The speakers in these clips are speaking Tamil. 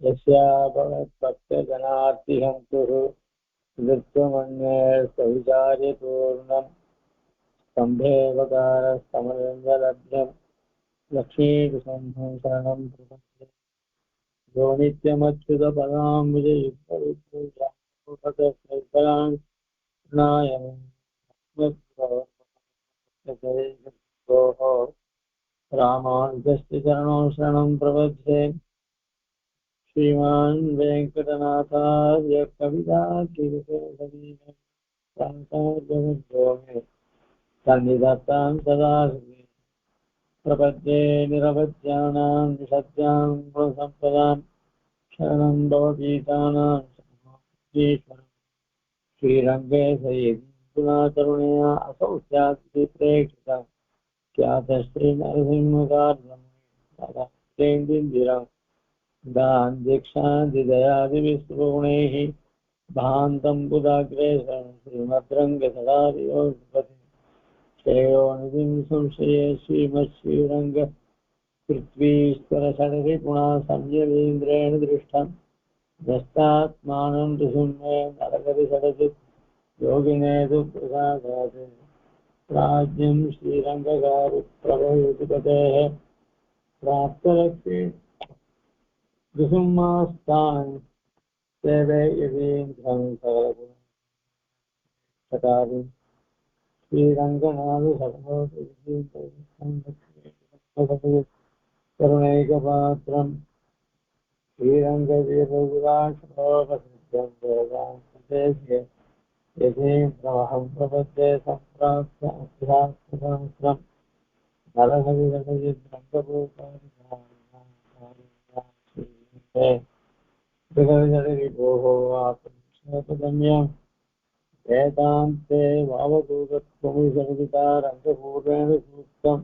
यस्या भवद्भक्तजनार्तिहन्तुः दृष्टमन्येर्सविचार्यपूर्णम् स्तम्भेवकारस्तमरङ्गलभ्यम् लक्ष्मीकुसुमं शरणं प्रपद्ये यो नित्यमच्युतपदाम्बुजयुक्तविभूषान् रामानुजस्य चरणौ शरणं प्रपद्ये श्रीमान् वेङ्कटनाथार्य कवितार्किकेसरी सन्निधत्तां सदा प्रपद्ये निरवध्यानां निषद्यां गुणसम्पदां शरणं भवतीतानां श्रीरङ्गे सयिद्गुणातरुणया असौ स्यात् प्रेक्षितम् ख्यातश्रीनरसिंहकार्यं दीक्षादिदयादिविस्तृगुणैः भान्तं बुधाग्रेसं श्रीमद्रङ्गसदादियोगपति श्रेयोनिधिं संशये श्रीमच्छ्रीरङ्ग पृथ्वीश्वरषडरि पुनः संयमीन्द्रेण दृष्टं दष्टात्मानं ऋषुम्ने नरकरिषडचित् योगिने तु प्रसादात् राज्ञं श्रीरङ्गकारुप्रभयुतिपतेः प्राप्तलक्ष्मी ऋषुमास्तान् सेवे यदीन्द्रं सकलगुणसकारि श्रीरङ्गनाथकरुणैकपात्रं श्रीरङ्गवीरविराट्प्रसिद्धं वेदान्तदेशे यथेन्द्रमहं प्रपद्ये सम्प्राप्य अध्यात्मशास्त्रं नरहरिगणयद्रङ्गभूतारम्यं वेदान्ते वावदूतत्वमुसर्जिता रङ्गपूर्वेण सूक्तं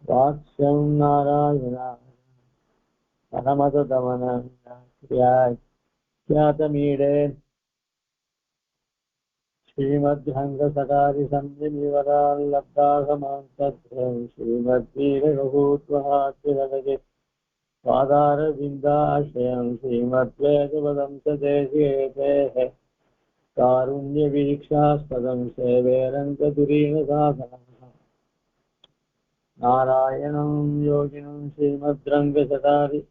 वाक्यं नारायणा ख्यातमीडे श्रीमद्रङ्गसकारि संयमिवराल्लब्धासमान्तत्रयं श्रीमद्वीरघूत्वहाद्यलगे पादारविन्दाश्रयं श्रीमद्वेदपदं च देशेतेः कारुण्यवीक्षास्पदं सेवे रङ्गधुरीणसाधनं नारायणं योगिनं श्रीमद्रङ्गसकारि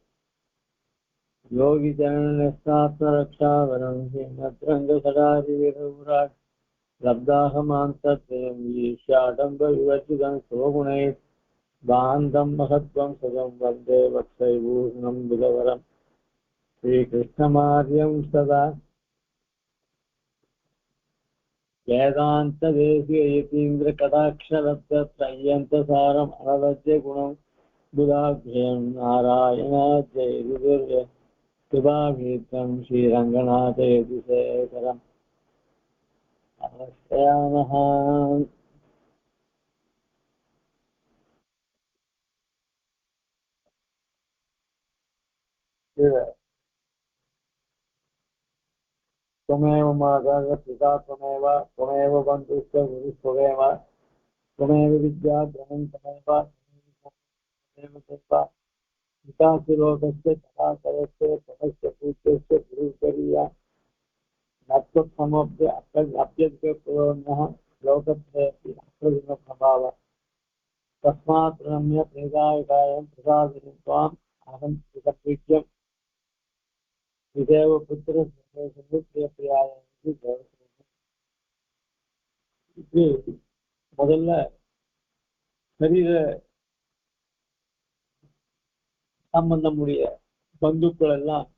योगिचरणस्नात्मरक्षावरं श्रीमद्रङ्गसकारि विरहुराट् लब्धाहमान्तत्रयं ईशाडम्बविवर्जितं स्वगुणैः बान्धं महत्त्वं सदं वन्दे वत्सैभूषणं बुधवरं श्रीकृष्णमार्यं सदा वेदान्तदेशीयतीन्द्रकटाक्षरत्रय्यन्तसारम् अनवद्य गुणं बुधाभ्यं नारायणाद्यैर्विदुर्य कृपाभीतं श्रीरङ्गनाथयतिशेखरम् नमस्यामः। त्वमेव माता पिता त्वमेव त्वमेव बन्धुश्च गुरुस्त्वमेव त्वमेव विद्या द्रवं त्वमेव पितासि लोकस्य कलाकरस्य त्वमस्य पूज्यस्य गुरुकर्या न त्वत्समभ्यप्यद्यपुरोन्यः लोकत्रयेऽपि अप्रतिमप्रभावः तस्मात् प्रणम्य प्रेदायकायं प्रसादयं त्वाम् अहं कृतकृत्यं विदेव पुत्रप्रियाय இது முதல்ல சரீர சம்பந்தமுடைய பந்துக்கள் எல்லாம்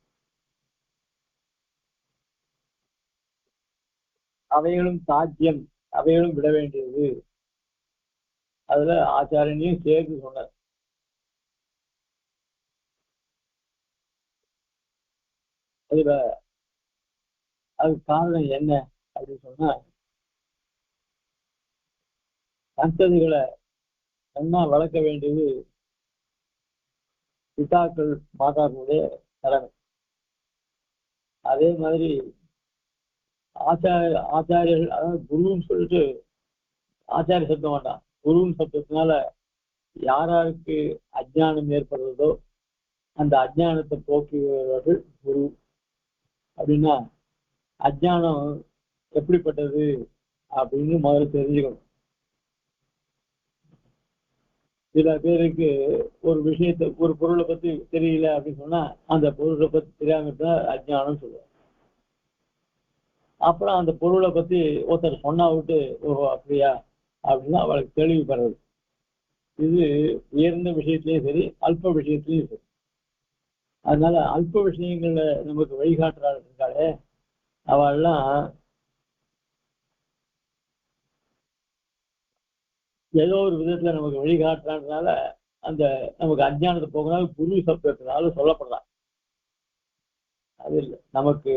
அவைகளும் சாத்தியம், அவைகளும் விட வேண்டியது. அதுல ஆச்சாரியனையும் சேர்த்து சொன்னார். அதுல அதுக்கு காரணம் என்ன அப்படின்னு சொன்னா, சந்ததிகளை நல்லா வளர்க்க வேண்டியது பிதாக்கள் மாதாக்களுடைய கடமை. அதே மாதிரி ஆச்சாரியர்கள், அதாவது குருன்னு சொல்லிட்டு ஆச்சாரிய சப்தம் வேண்டாம், குருன்னு சப்தத்தினால யாராருக்கு அஜ்ஞானம் ஏற்படுறதோ அந்த அஜ்ஞானத்தை போக்குகிறவர்கள் குரு. அப்படின்னா அஜ்ஞானம் எப்படிப்பட்டது அப்படின்னு முதல்ல தெரிஞ்சுக்கணும். சில பேருக்கு ஒரு விஷயத்தை, ஒரு பொருளை பத்தி தெரியல அப்படின்னு சொன்னா அந்த பொருளை பத்தி தெரியாம தான் அஜ்ஞானம் சொல்லுவாங்க. அப்புறம் அந்த பொருளை பத்தி ஒருத்தர் சொன்னா விட்டு ஓஹோ அப்படியா அப்படின்னா அவளுக்கு தெளிவு பெறது. இது உயர்ந்த விஷயத்திலையும் சரி, அல்ப விஷயத்திலையும் சரி. அதனால அல்ப விஷயங்கள்ல நமக்கு வழிகாட்டுறாள் இருக்காளே, அவெல்லாம் ஏதோ ஒரு விதத்துல நமக்கு வழிகாட்டுறான்றதுனால அந்த நமக்கு அஜ்ஞானத்தை போகனால குரு சப்தத்தினால சொல்லப்படலாம். அது இல்லை, நமக்கு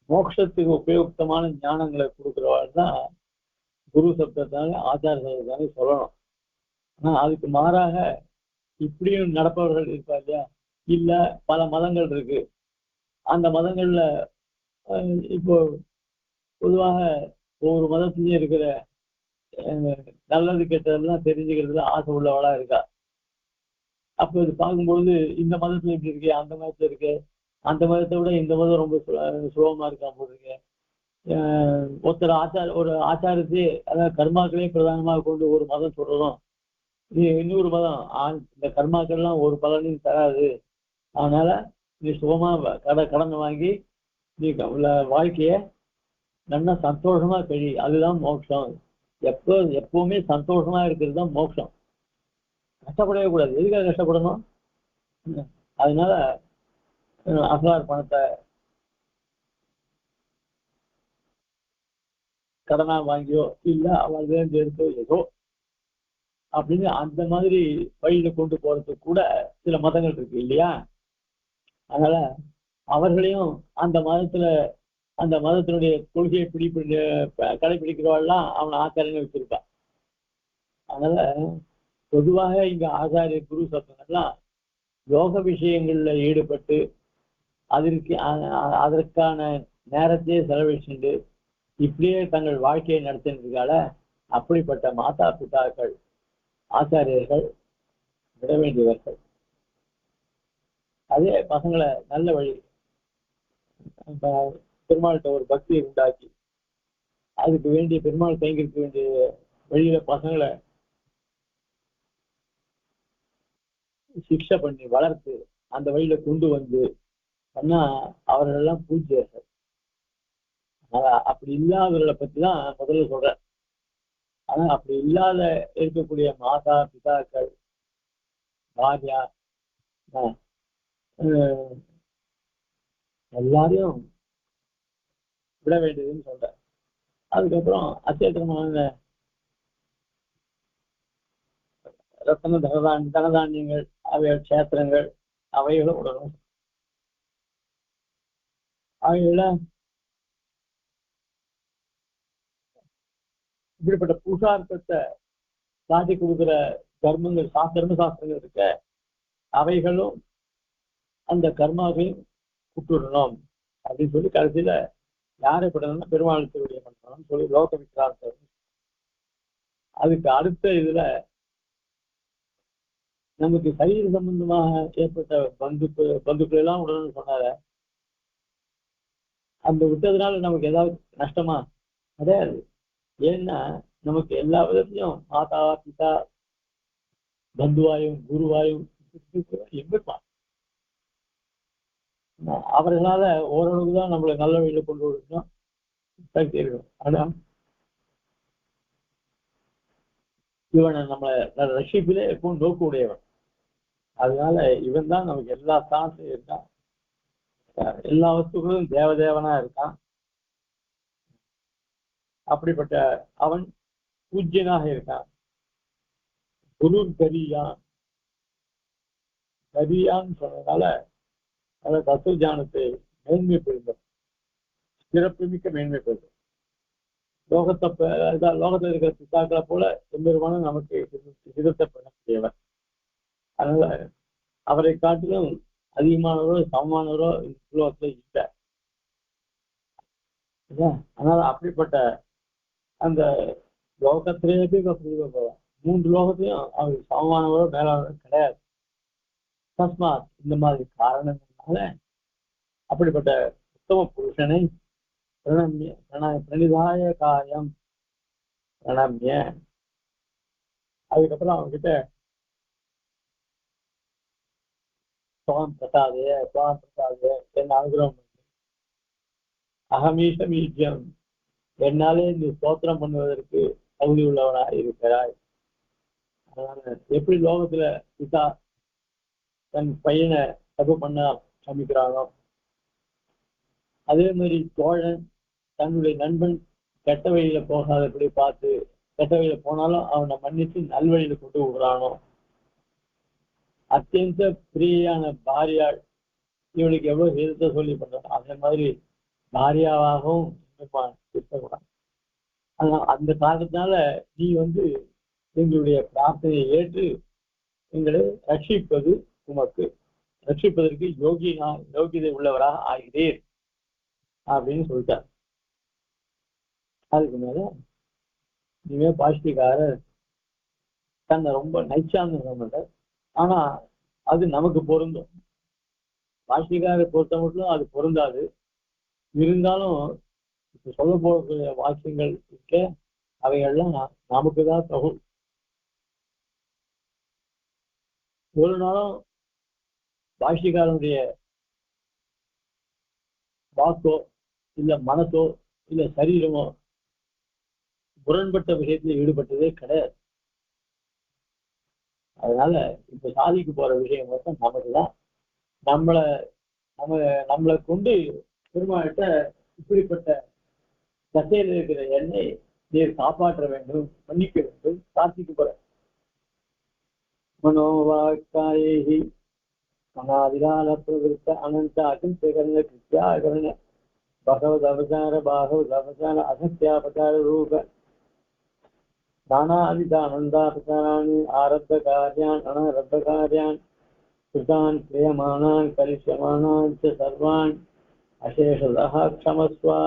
மோட்சத்துக்கு உபயுக்தமான ஞானங்களை கொடுக்குறவாள் தான் குரு சப்தத்தினால ஆச்சார சப்தத்தினால சொல்லணும். ஆனா அதுக்கு மாறாக இப்படியும் நடப்பவர்கள் இருப்பா இல்லையா? இல்ல பல மதங்கள் இருக்கு, அந்த மதங்கள்ல இப்போ பொதுவாக ஒவ்வொரு மதத்திலையும் இருக்கிற நல்லது கெட்டதெல்லாம் தெரிஞ்சுக்கிறதுல ஆசை உள்ளவளா இருக்கா. அப்ப இது பார்க்கும்பொழுது இந்த மதத்துல இப்படி இருக்கு, அந்த மதத்துல இருக்கு, அந்த மதத்தை விட இந்த மதம் ரொம்ப சுலபமா இருக்கா போல இருக்கு. ஒருத்தர் ஒரு ஆச்சாரத்தையே, அதாவது கர்மாக்களையும் பிரதானமாக கொண்டு ஒரு மதம் சொல்றதும், இன்னொரு மதம் இந்த கர்மாக்கள்லாம் ஒரு பலனையும் தராது, அதனால நீ சுகமா கடனை வாங்கி நீ வாழ்க்கைய நல்லா சந்தோஷமா கழி, அதுதான் மோட்சம். எப்பவுமே சந்தோஷமா இருக்கிறது தான் மோட்சம். கஷ்டப்படவே கூடாது. எதுக்காக கஷ்டப்படணும்? அதனால அசலார் பணத்தை கடனா வாங்கியோ இல்ல அவள் வேண்டி எடுத்தோ ஏதோ அப்படின்னு அந்த மாதிரி வழியில கொண்டு போறதுக்கு கூட சில மதங்கள் இருக்கு இல்லையா? அதனால அவர்களையும் அந்த மதத்தினுடைய கொள்கையை கடைபிடிக்கிறவாள்லாம் அவனை ஆச்சாரியனை வச்சிருக்கான். அதனால பொதுவாக இங்க ஆச்சாரிய குரு சப்தங்கள்லாம் யோக விஷயங்கள்ல ஈடுபட்டு அதற்கான நேரத்தையே செலவழிச்சுட்டு இப்படியே தங்கள் வாழ்க்கையை நடத்தினதுக்கால அப்படிப்பட்ட மாதா பிதாக்கள் ஆச்சாரியர்கள் விட வேண்டியவர்கள். அதே பசங்களை நல்ல வழி பெருமாள்கிட்ட ஒரு பக்தியை உண்டாக்கி அதுக்கு வேண்டிய பெருமாள் கைங்கிருக்க வேண்டிய வழியில பசங்களை சிக்ஷை பண்ணி வளர்த்து அந்த வழியில கொண்டு வந்து பண்ணா அவர்கள் எல்லாம் பூஜ்யர்கள். அப்படி இல்லாதவர்களை பத்தி தான் முதல்ல சொல்றேன். ஆனா அப்படி இல்லாத இருக்கக்கூடிய மாதா பிதாக்கள் பாரியா எல்லாரையும் விட வேண்டியதுன்னு சொல்றேன். அதுக்கப்புறம் அச்சேத்திரமான ரத்தன தனதானியங்கள் அவைகள் கஷேத்திரங்கள் அவைகளும் உடனும் அவைகள இப்படிப்பட்ட புருஷார்த்தத்தை காட்டி கொடுக்குற கர்மங்கள் சாஸ்திரங்கள் இருக்க அவைகளும் அந்த கர்மாவையும் விட்டுடணும் அப்படின்னு சொல்லி கடைசியில யாரை படணும்னா பெருமாளுடைய பண்ணணும்னு சொல்லி லோக விக்ராந்தம். அதுக்கு அடுத்த இதுல நமக்கு சரீர சம்பந்தமாக ஏற்பட்ட பந்துக்கள் எல்லாம் உடனே சொன்னார அந்த விட்டதுனால நமக்கு ஏதாவது நஷ்டமா? கிடையாது. ஏன்னா நமக்கு எல்லா விதத்தையும் மாதா பிதா பந்துவாயும் குருவாயும் இருப்பான். அவர்களால ஓரளவுக்கு தான் நம்மளை நல்ல வழியில கொண்டு வரணும் சக்தி இருக்கும். ஆனா இவனை நம்மளை ரஷிப்பிலே எப்பவும் நோக்கு உடையவன். அதனால இவன் தான் நமக்கு எல்லா ஸ்தானத்திலும் இருக்கான், எல்லா வஸ்துக்களும் தேவதேவனா இருக்கான். அப்படிப்பட்ட அவன் பூஜ்யனாக இருக்கான். குரு கரியான் சொன்னதுனால அந்த தத்துவ ஞானத்தை மேன்மைப்படுத்தும், சிறப்புமிக்க மேன்மைப்படுத்தும். லோகத்துல இருக்கிற பித்தாக்களை போல எம்பெருமானும் நமக்கு சிதத்தை பண்ணக்கூடியவர். அதனால அவரை காட்டிலும் அதிகமானவரோ சமமானவரோ இந்த லோகத்துல இல்லை. அதனால அப்படிப்பட்ட அந்த லோகத்திலேயே போவார். 3 லோகத்தையும் அவர் சமமானவரோ மேலானவரோ கிடையாது. தஸ்மாத் இந்த மாதிரி காரணங்களால அப்படிப்பட்ட உத்தம புருஷனை பிரணமிய பிரணிதாய காயம் பிரணமிய அதுக்கப்புறம் அவங்க கிட்ட சுவாம் பிரசாதே என்ன அனுகிரகம் பண்ணி அகமீஷ மீட்யம் என்னாலே நீ ஸ்தோத்திரம் பண்ணுவதற்கு தகுதி உள்ளவனாக இருக்கிறாய். அதனால எப்படி லோகத்துல பிதா தன் பையனை தப்பு பண்ண சமிக்கிறானோ அதே மாதிரி தோழன் தன்னுடைய நண்பன் கெட்ட வழியில போகாதபடி பார்த்து கெட்ட வழியில போனாலும் அவனை மன்னித்து நல்வழியில கொண்டு விடுறானோ அத்தியந்த பிரியான பாரியாள் இவனுக்கு எவ்வளவு ஹேதத்தை சொல்லி பண்றான் அதே மாதிரி பாரியாவாகவும் இருக்கக்கூடாது. ஆனா அந்த காரணத்தினால நீ எங்களுடைய பிரார்த்தனையை ஏற்று எங்களை ரட்சிப்பது உமக்கு ரட்சிப்பதற்கு யோகியதை உள்ளவராக ஆகிறேன் அப்படின்னு சொல்லிட்டார். அதுக்கு மேல இனிமே பாஷ்டிகாரர் தன்னை ரொம்ப நைச்சாந்த ஆனா அது நமக்கு பொருந்தும். பாஷ்டிகாரரை பொறுத்த மட்டும் அது பொருந்தாது. இருந்தாலும் இப்ப சொல்ல போகக்கூடிய வாக்கியங்கள் இருக்க அவைகள்லாம் நமக்குதான் தகு. ஒரு நாளும் பாஷ்டிகாரனுடைய வாக்கோ இல்ல மனசோ இல்ல சரீரமோ முரண்பட்ட விஷயத்துல ஈடுபட்டதே கிடையாது. அதனால இப்ப சாதிக்கு போற விஷயம் மட்டும் நமக்குதான். நம்மளை கொண்டு பெருமாள்கிட்ட இப்படிப்பட்ட தசையில் இருக்கிற எண்ணெய் நீர் காப்பாற்ற வேண்டும், மன்னிக்க வேண்டும், பிரார்த்திக்க போற. மனோவாக்காயி அனாதிகால பிரவிற்த்த அனந்த அகிம்சகரண கிருத்தியாகரண பகவத் அவதார அசத்தியாபகார ரூப நானாவித ஆனந்தாபகாராணி ஆரத்த காரியான் அனரத்த காரியான் சுதான் கிரியமானான் கரிஷ்யமானான் சர்வான் அசேஷதா க்ஷமஸ்வா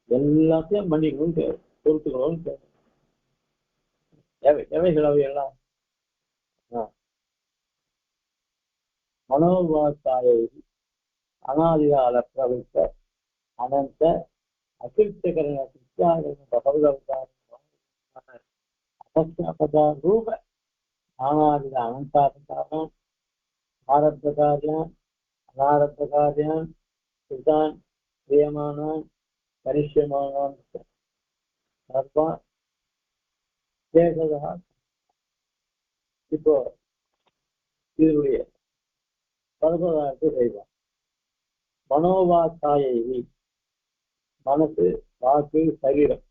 எல்லாத்தையும் மன்னிக்கணும்னு தேவை, பொறுத்துக்கணும்னு தேவை. எவைகள் அவையெல்லாம் மனோவாக்காயை அனாதிகால பிரவித்த அனந்த அகிருத்தகரண கிருத்தியாகரண பகவதாவதார அசத்தியாபகார ரூப நானாவித அனந்தாபகாரான் ஆரத்த காரியான் அனாரத்த காரியான் சுதான் கிரியமானான் கரிஷ்யமானான் சர்வான் சேஷதா. இப்போ இதனுடைய பரபதாரத்தை செய்வார். மனோவாக்காயை மனசு வாக்கு சரீரம்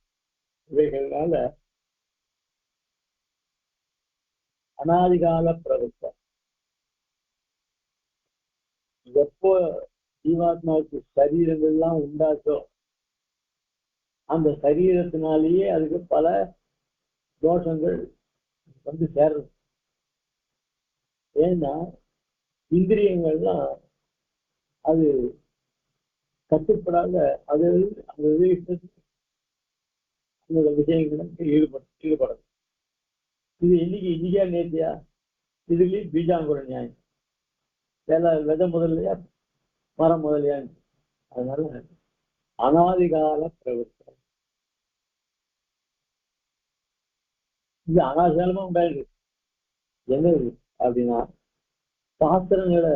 இவைகள்னால அனாதிகால பிரவித்த எப்போ ஜீவாத்மாவுக்கு சரீரங்கள்லாம் உண்டாச்சோ அந்த சரீரத்தினாலேயே அதுக்கு பல தோஷங்கள் சேர்றது. ஏன்னா இந்திரியங்கள்லாம் அது கட்டுப்படாத அது அந்த விஷயங்களுக்கு ஈடுபடுது. இது இன்னைக்கா நேர்த்தியா இதுலயும் பீஜாங்குர நியாயம் விதை முதல்லையா மரம் முதலியான்னு. அதனால அனாதிகால பிரவர்த்தனை இது அனாதிகாலமா உண்டாயிருக்கு. என்னது அப்படின்னா சாஸ்திரங்களை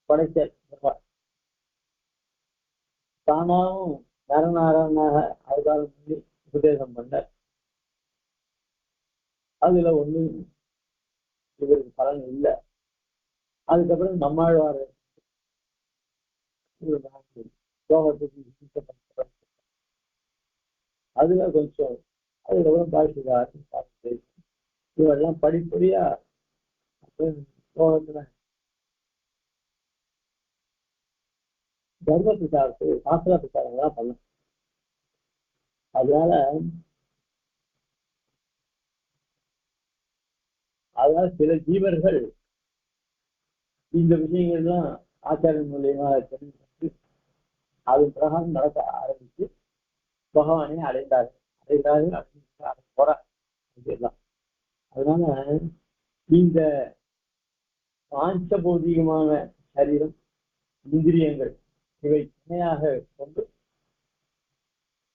படைத்த தானாவும் நரநாராயணாக அவதாரம் பண்ணி உபதேசம் பண்ண அதுல ஒண்ணும் இவருக்கு பலன் இல்லை. அதுக்கப்புறம் நம்மாழ்வாரு அதுல கொஞ்சம் அதுக்கப்புறம் பாஷிகாரு இவெல்லாம் படிப்படியா லோகத்துல தர்ம பிரச்சாரத்து சாஸ்திர பிரச்சாரங்கள்லாம் பண்ண. அதனால சில ஜீவர்கள் இந்த விஷயங்கள்லாம் ஆச்சாரியன் மூலியமா தெரிஞ்சு அது பிரகாரம் நடக்க ஆரம்பிச்சு பகவானே அடைந்தார்கள் போற இதெல்லாம். அதனால இந்த பாஞ்சபௌதிகமான சரீரம், இந்திரியங்கள் இவை துணையாக கொண்டு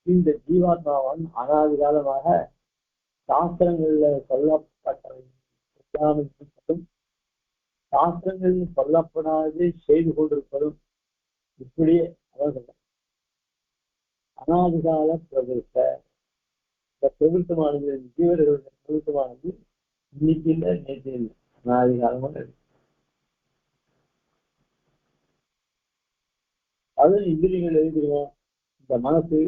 இந்த ஜீவாத்மாவான் அனாதி காலமாக சாஸ்திரங்கள்ல சொல்லப்பட்டவை சொல்லாமல் சாஸ்திரங்கள் சொல்லப்படாது செய்து கொண்டிருப்பதும் இப்படியே அவர்கள் அனாதிகால பிரவிருத்த. இந்த பிரவிருத்தமானது ஜீவர்களுடைய பிரவிருத்தமானது இன்னைக்கு இல்லை, நேற்று இல்லை, அனாதிகாலமாக இருக்கு. அது இந்திரியங்கள் எழுதிடுவோம். இந்த மனசு,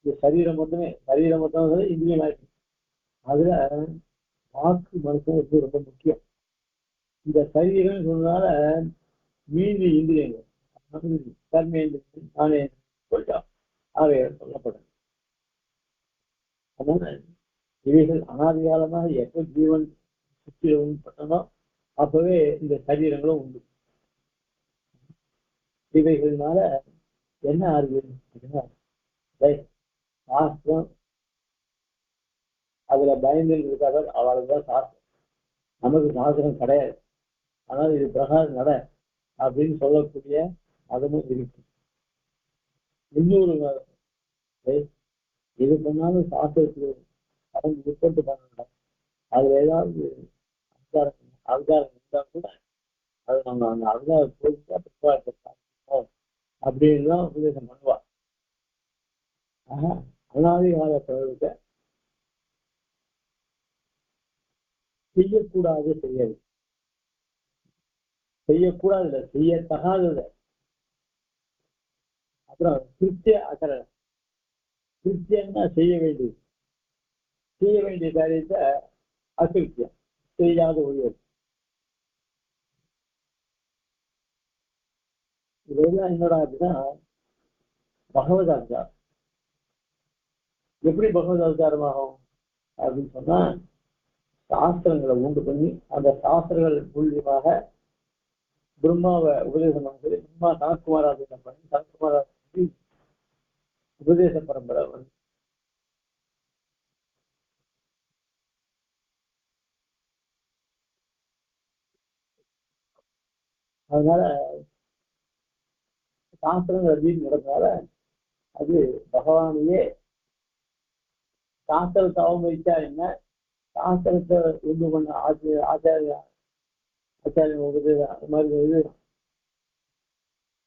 இந்த சரீரம் மட்டும் இந்திரியம் ஆயிடுச்சு. அதுல வாக்கு மனசு ரொம்ப முக்கியம். இந்த சரீரம் சொன்னால மீதி இந்திரியங்கள் கர்மேந்திரியங்கள் நானே அவைகள் சொல்லப்படும். அதனால இவைகள் அனாதிகாலமாக எப்ப ஜீவன் சுற்றிலும் பட்டனோ அப்பவே இந்த சரீரங்களும் உண்டு. இவைகள்னால என்ன ஆகுது அப்படின்னா, சாஸ்திரம் அதுல பயந்து இருக்காத அவளுக்குதான் சாஸ்திரம், நமக்கு சாஸ்திரம் கிடையாது. ஆனால் இது பிரகாரம் நட அப்படின்னு சொல்லக்கூடிய அதுவும் இருக்கு. இன்னொரு எது பண்ணாலும் சாஸ்திரத்துக்கு அவங்க உட்பட்டு பண்ணணும். அதுல ஏதாவது அவதாரம் இருந்தா கூட அது நம்ம அந்த அவதாரம் போயிட்டு அப்படின்னு தான் உபதேசம் பண்ணுவா. அனாதிகால பிரயோகத்தை செய்யக்கூடாது, செய்யாது, செய்யக்கூடாது இல்லை, செய்யத்தகாதது. அப்புறம் கிருத்திய அகரணம். கிருத்தியம்னா செய்ய வேண்டிய காரியத்தை அகிருத்தியம், செய்யாத ஒழியது. இதெல்லாம் என்னடா அப்படின்னா பகவத் அவதாரம். எப்படி பகவத் அவதாரம் ஆகும் அப்படின்னு சொன்னா, சாஸ்திரங்களை உண்டு பண்ணி அந்த சாஸ்திரங்கள் மூலியமாக பிரம்மாவை உபதேசம் பண்ணி, பிரம்மா சனத்குமாராதீனம் பண்ணி, சனத்குமாராதி உபதேச பரம்பரை வந்து அதனால சாஸ்திரங்கள் அப்படின்னு நடந்தால அது பகவானையே சாஸ்திரத்தை அவமதிச்சா என்ன, சாஸ்திரத்தை உண்டு பண்ண ஆச்சாரியம் உபதேசம் அது மாதிரி இது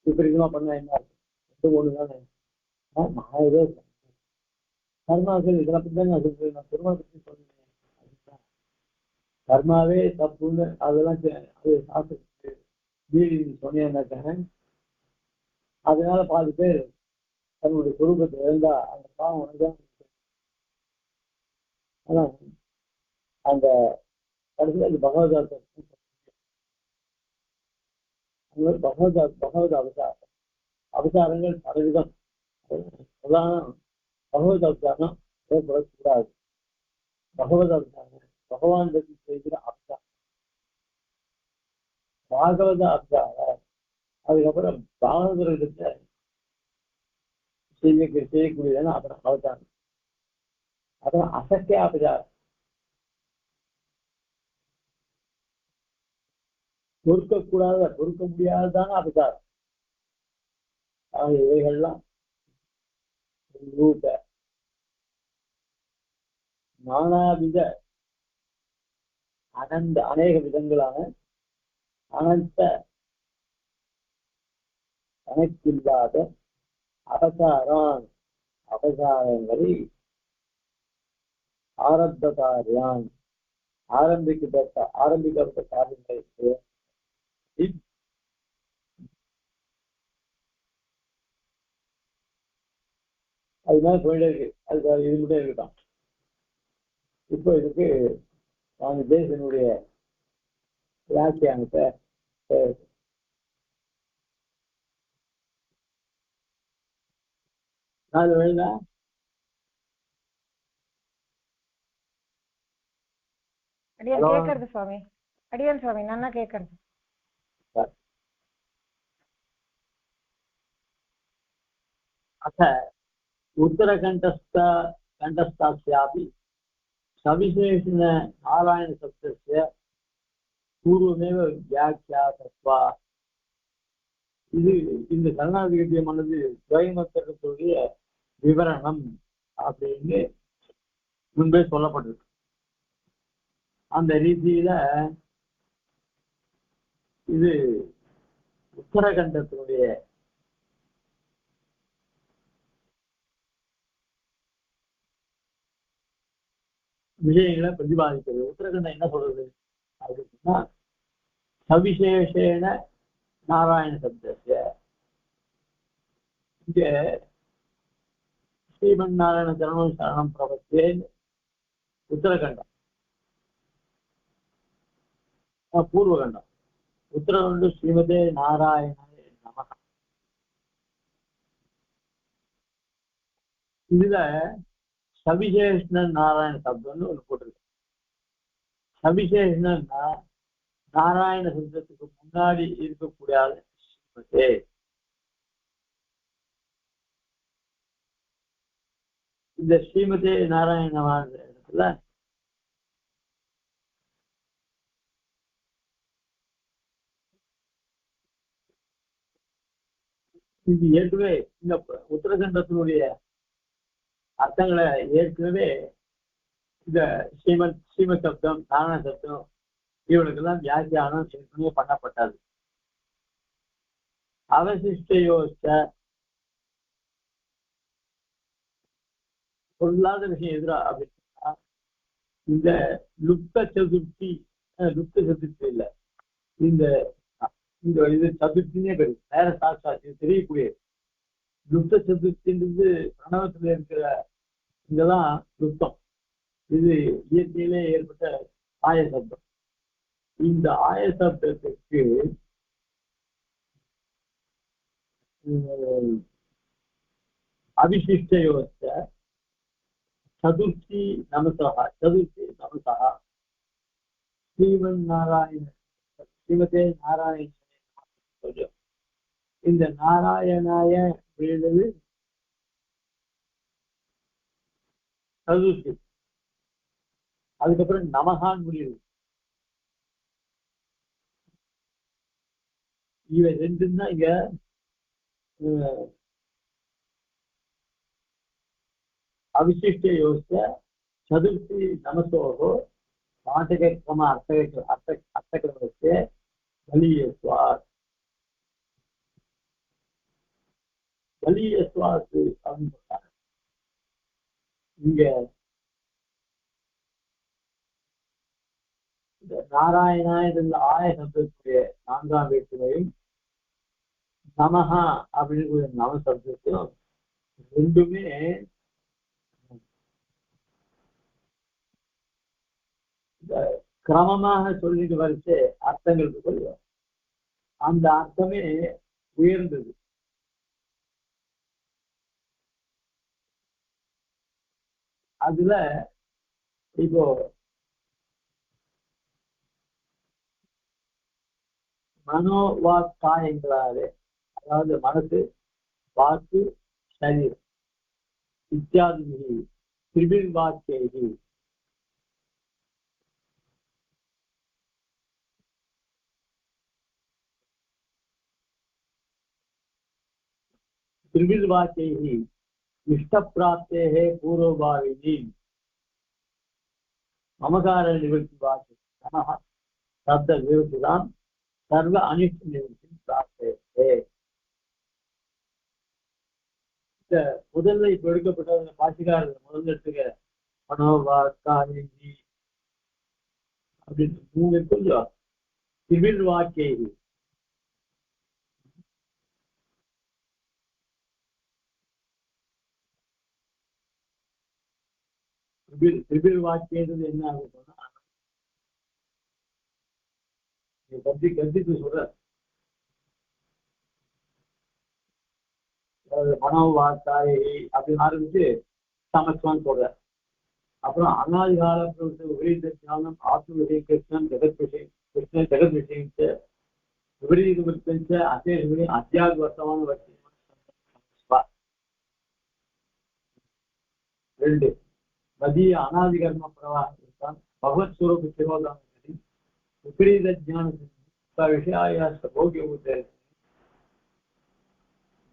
விபரீதமா பண்ண என்ன இருக்கு ஒண்ணுதானே. மகாதே கர்மாக்கள் இதெல்லாம் பத்தி தான் நான் திரும்ப பற்றி சொன்னேன். கர்மாவே தப்புன்னு அதெல்லாம் அது சாஸ்திரத்துக்கு மீறி சொன்னேன்னாக்க அதனால பாதி பேர் தன்னுடைய குடும்பத்தை இருந்தா அந்த பாவம் ஒண்ணுதான். ஆனா அந்த கடைசியில் அது பகவத் அவதாரங்கள் பலவிதம். பிரதானம் பகவத் அவதாரம் ஏற்படக்கூடாது. பகவத் அவதாரம் பகவான் பற்றி செய்கிற அவதாரம், பாகவத அவதாரம். அதுக்கப்புறம் பாகவதர்கிட்ட செய்யக்கூடியதான அப்புறம் அவதாரம். அப்புறம் அசக்கிய அவதாரம், பொறுக்க முடியாததான அவதாரம். இவைகள்லாம் ரூப நானாவித அநேக விதங்களான அனந்த கணக்கில்லாத அவசாரங்களை ஆரம்பிக்கப்பட்ட காரியங்களுக்கு அது மாதிரி போயிட்டே இருக்கு. அதுக்கு இது மட்டும் இருக்கட்டும். இப்போ இதுக்கு சுவாமி தேசனுடைய வியாக்கியானத்தை நாலு வேணுதா கேட்கறது சுவாமி, அடியன் சுவாமி நானா கேட்கறது. अथ उत्तरकण्ठस्थास्यापि सविशेषेण नारायणशब्दस्य பூர்வமேவ வியாக்கியா தத்வா. இது இந்த சரணாதிகத்தியமானது துவயமத்தகத்துடைய விவரணம் அப்படின்னு முன்பே சொல்லப்பட்டிருக்கு. அந்த ரீதியில இது உத்தரகண்டத்தினுடைய விஷயங்களை பிரதிபாதிக்கிறது. உத்தரகண்டம் என்ன சொல்றது அப்படின்னா, சவிசேஷேன நாராயண சப்தஸ்ய, இங்க ஸ்ரீமன் நாராயண சரணம் சரணம் பிரபத்தேன் உத்தரகண்டம், பூர்வகண்டம். உத்தரகண்டம் ஸ்ரீமதே நாராயணாய நமஹ. இதுல சவிசேஷன் நாராயண சப்தம்னு ஒண்ணு போட்டிருக்கு. சவிசேஷனா நாராயண சப்தத்துக்கு முன்னாடி இருக்கக்கூடிய ஸ்ரீமதே. இந்த ஸ்ரீமதே நாராயணமான இடத்துல இது ஏற்கனவே இந்த உத்தரகண்டத்தினுடைய அர்த்தங்களை ஏற்கனவே இந்த ஸ்ரீமத் சப்தம் நாராயண சப்தம் இவனுக்கெல்லாம் வியாக்கியானம் ஏற்கனவே பண்ணப்பட்டது. அவசிஷ்டயோச்ச பொருளாத விஷயம் எதிரா அப்படின்னா, இந்த லுப்த சதுர்த்தி இல்லை, இந்த இது சதுர்த்தினே பேரு, நேர சாட்சாத் தெரியக்கூடிய லுப்த சதுர்த்தின்றது பிரணவத்துல இருக்கிற இங்கதான் லுப்தம். இது இயற்கையிலே ஏற்பட்ட ஆய சப்தம். இந்த ஆய சப்தத்துக்கு அவிசிஷ்டயோச்ச சதுர்த்தி நமசா ஸ்ரீமன் நாராயண ஸ்ரீமதே நாராயண. இந்த நாராயணாய அப்படின்றது சதுர்த்தி. அதுக்கப்புறம் நமகான் முடியுது. இவை ரெண்டும் தான் இங்க அவிசிஷ்ட யோசிச்ச சதுர்த்தி நமசோகோ நாட்டகமா அர்த்தகிரமத்தை பலியஸ்வாத் அப்படின்னு சொல்றாங்க. இங்க இந்த நாராயணா இருந்த ஆய சப்தத்துடைய 4ஆம் வேற்றுமையும் நமஹா அப்படின்னு நவ சப்தத்தையும் ரெண்டுமே கிரமமாக சொல்லிட்டு வரிசை அர்த்தங்களுக்கு சொல்லுவோம். அந்த அர்த்தமே உயர்ந்தது. அதுல இப்போ மனோவாக்காயங்களாலே, அதாவது மனசு, வாக்கு, சரீரம் இத்தியாதி திரிபில் வாக்கியி त्रिविध वाक्यैः इष्टप्राप्तेः पूर्वभाविनी ममकार निवृत्ति वाक्य नमः शब्द विवृत्तिदां सर्व अनिष्ट निवृत्ति प्राप्ते. இந்த முதல்ல இப்ப எடுக்கப்பட்ட பாசிகாரர் முதல்ல எடுத்துக்க மனோவாக்காயி அப்படின்னு 3 கொஞ்சம் திரிவில் வாக்கியை திரிபில் வாக்கியது என்ன ஆகுதுன்னா, கருத்து சொல்ற மனோவாக்காயை அப்படின்னு ஆரம்பிச்சு சமஸ்வான்னு சொல்ற. அப்புறம் அனாதி காலத்து விபரீத ஞானம் ஆத்ம விஷயம் கிருஷ்ணன் ஜெகத் விஷயம் கிருஷ்ணன் ஜெகத் விஷயம் விபரீத விற்பஞ்ச அசேஷ அத்தியாக வர்த்தமான வர்த்தமான 2 மதிய அனாதி கர்ம பிரவாகம் பகவத் ஸ்வரூப சிரோதான விபரீத ஞான விஷயாயாச போகிய உத்தே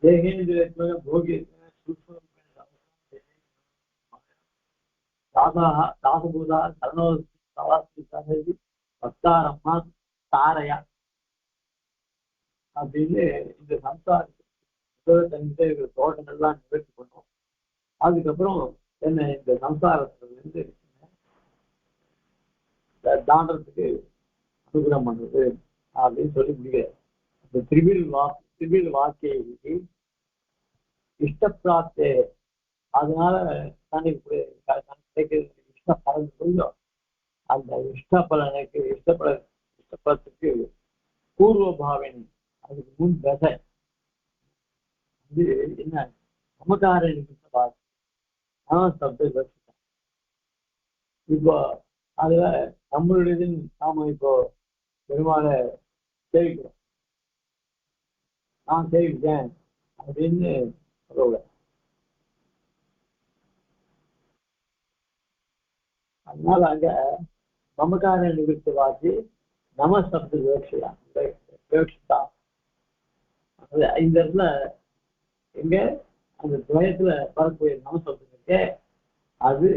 தேகேந்திர போகிய தாசபூதா சரணோதி பக்தாரம்மா தாரையா அப்படின்னு இந்த சம்சாரத்துக்கு தோட்டங்கள்லாம் நிவர்த்தி பண்ணோம். அதுக்கப்புறம் என்ன இந்த சம்சாரத்துல இருந்து தாண்டறதுக்கு அனுகிரகம் பண்ணுறது அப்படின்னு சொல்லி முடியாது. இந்த திரிபில் வாக்கிய இஷ்டப்பிராப்தே, அதனால தனக்கு கிடைக்கிறது இஷ்டப்பலன் சொல்லும். அந்த இஷ்டப்பலத்துக்கு பூர்வபாவன், அதுக்கு முன் தசை அது என்ன நமக்கார சப்த. இப்போ அதுல நம்மளுடைய நாம இப்போ பெருமாளை சேவிக்கிறோம், நான் சேவிச்சேன் அப்படின்னு சொல்லக்கூடாது. அதனால அங்க மமக்கார நிகழ்ச்சி வாசி நமசப்த விவக்ஷிதா. இந்த இடத்துல எங்க அந்த துவயத்துல வரக்கூடிய நமசப்தம் இருக்கே, அது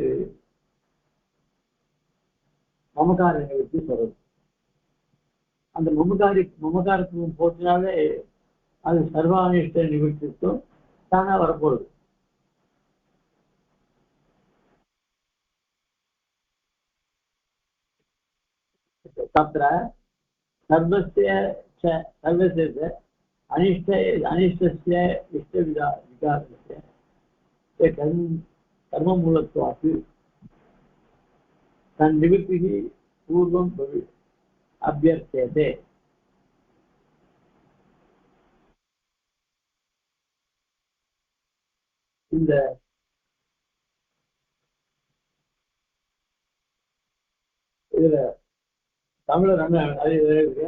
மமக்கார நிகழ்ச்சி சொல்றது. அந்த மமக்காரத்துவம் போட்டினாலே அது சர்வானிஷ்ட நிகழ்ச்சிக்கும் தானா வரப்போகுது. तत्र सर्वस्य अनिष्टस्य इष्टविकारस्य कर्ममूलत्वात् तन्निवृत्तिः पूर्वं अभ्यर्थ्यते. இந்த இதுல தமிழர் நிறைய இருக்கு.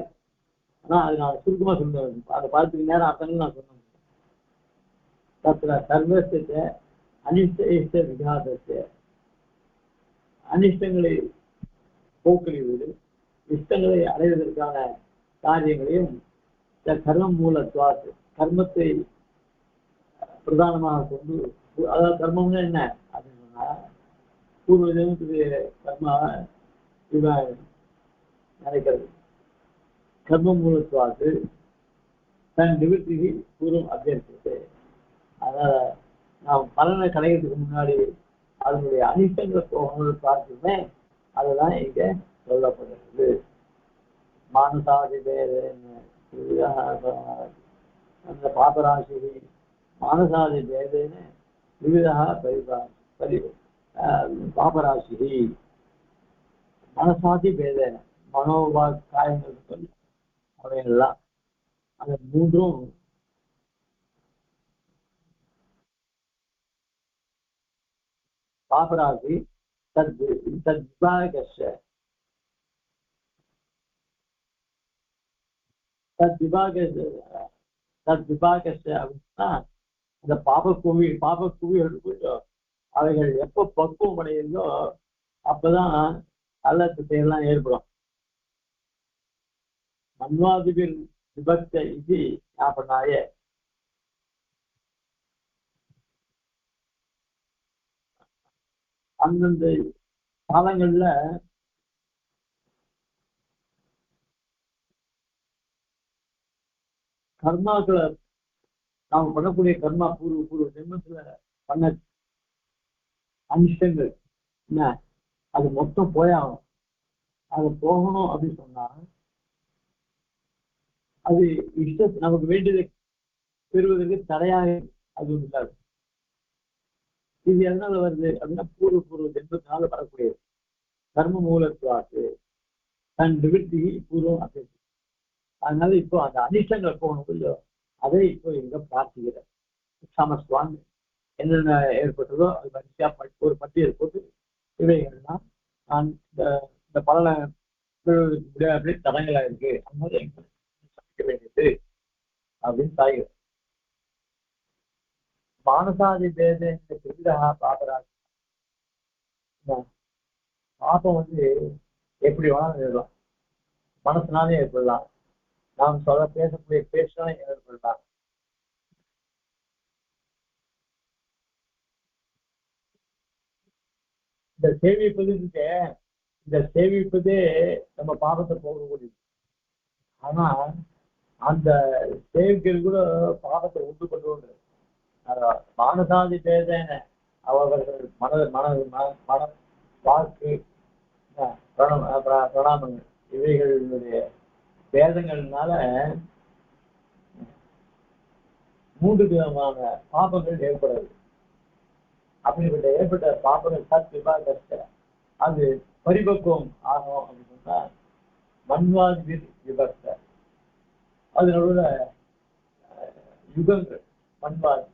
ஆனா அது நான் சுருக்கமா சொல்லுவேன். அதை பார்த்துக்கு நேரம் அத்தனை நான் சொன்னேன். தத்திர சர்வசிய அனிஷ்ட இஷ்ட விகாதத்தை, அனிஷ்டங்களை போக்குவது இஷ்டங்களை அடைவதற்கான காரியங்களையும் கர்மம் மூலத்துவாத்து, கர்மத்தை பிரதானமாக கொண்டு, அதாவது கர்மம்னா என்ன அப்படின்னு சொன்னா பூர்வ ஜென்மத்துக்கு கர்மா இவன் நினைக்கிறது. கர்ம மூலத்துவாது தன் நிவர்த்திக்கு பூர்வம் அபியர்த்தது. அதனால நாம் பலனை கலைகிறதுக்கு முன்னாடி அதனுடைய அனிஷ்டங்களை போகணும்னு பார்த்துமே அதுதான் இங்க சொல்லப்படுகிறது. மானசாதி பேதன்னு அந்த பாபராசி மானசாதி பேதன்னு விவிதா பாபராசி மனசாதி பேதன மனோபா காயங்கள் சொல்லி அவையெல்லாம் அந்த மூன்றும் பாபராசி தத்விபாகஸ்ய அப்படின்னா அந்த பாபக்குவிகள் அவைகள் எப்ப பக்குவம் அடையுதோ அப்பதான் அல்லத்தையெல்லாம் ஏற்படும். மன்வாதிபில் விபக்த இது ஞாபனாய அந்தந்த காலங்கள்ல கர்மாக்களை நாம பண்ணக்கூடிய கர்மா பூர்வ ஜென்மத்துல பண்ண அனிஷ்டங்கள் என்ன அது மொத்தம் போயாகணும். அது போகணும் அப்படின்னு சொன்னா அது நமக்கு வேண்டியதை பெறுவதற்கு தடையாக அது இல்லாது. இது எதனால வருது அப்படின்னா பூர்வ ஜென்மத்தினால வரக்கூடியது. கர்ம மூலத்துவாக்கு தன் நிவர்த்தி பூர்வம் அப்படி. அதனால இப்போ அந்த அனிஷ்டங்களை போகணும் இல்லையோ அதை இப்போ இங்க பிரார்த்திக்கிற சமஸ்வான் என்னென்ன ஏற்பட்டதோ அது வரிசையா ஒரு பட்டியல் போட்டு இவைகள்லாம் நான் இந்த பலனை முடியாது தடங்களா இருக்கு அதனால சமைக்க வேண்டியது அப்படின்னு தாய்கள். மானசாதி பேத திருவிழா பாபராஜ் பாப்பம் எப்படி வேணாலும் எழுதலாம். மனசினாலே ஏற்படலாம், நாம் பேசக்கூடிய பேச்சினாலே ஏற்படலாம். இந்த சேவிப்பது இந்த சேவிப்பதே நம்ம பாவத்தை போகக்கூடியது. ஆனா அந்த சேவிக்கிறது கூட பாவத்தை உண்டு கொண்டு மானசாதி பேதன அவர்கள் மன வாக்கு பிரணாமங்கள் இவைகளுடைய பேதங்கள்னால 3 விதமான பாபங்கள் ஏற்படுது. அப்படிப்பட்ட ஏற்பட்ட பாபங்கள் விவாதத்தை அது பரிபக்குவம் ஆகும் அப்படின்னு சொன்னா மன்வாதி விபக்த, அதனோட யுகங்கள் மன்வாதி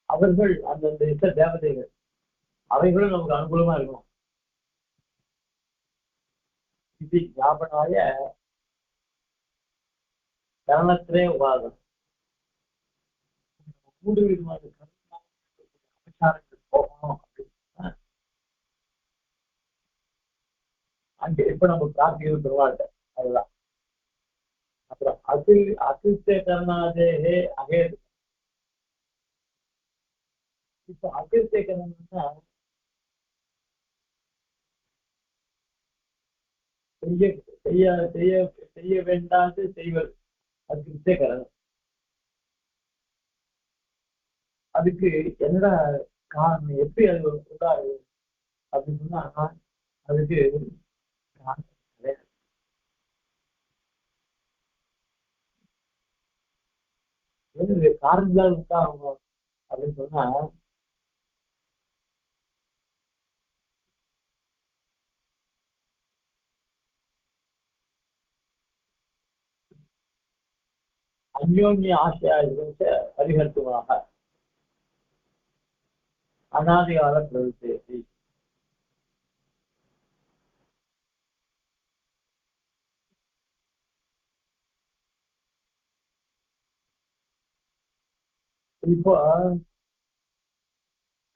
அவர்கள் அந்தந்த இஷ்ட தேவதைகள் அவைகளும் நமக்கு அனுகூலமா இருக்கும். இது ஞாபனாய கரணத்திலே உபாதம் 3 விதமான அபச்சாரங்கள் போகணும் அப்படின்னா அங்கே இப்ப நம்ம பிரார்த்திக்கிறது பெருவாழ்ல அதுதான். அப்புறம் அகில்ச கருணாதேகே அகேது. இப்ப அகில்ச கருணா செய்ய செய்ய செய்ய செய்ய வேண்டாது செய்வது அகில்ச கரணம். அதுக்கு என்னடா காரணம், எப்படி அது உண்டாது அப்படின்னு சொன்னா அதுக்கு காரணங்களால் உண்டாகணும் அப்படின்னு சொன்னா அந்யோன்ய ஆசையா பரிகர்த்துமாக அநாதிகால பிரவருத்தி. இப்போ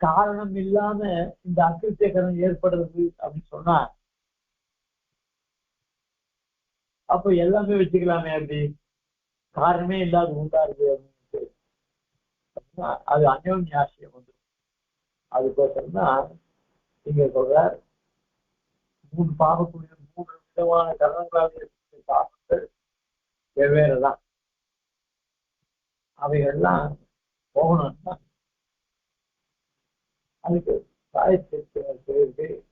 காரணம் இல்லாம இந்த அகிருத்தியகரணம் ஏற்படுறது அப்படின்னு சொன்னா அப்போ எல்லாமே வச்சுக்கலாமே, அப்படி காரணமே இல்லாத உண்டாருது அப்படின்ட்டு அது அந்யோன்ய ஆசையம் வந்து. அதுக்கோசரம் தான் நீங்க சொல்றார் 3 பாவக்கூடிய 3 விதமான கரணங்களாக இருக்கக்கூடிய பாவங்கள் வெவ்வேறுதான். அவைகள்லாம் போகணும்னா அதுக்கு பிராயச்சித்தம்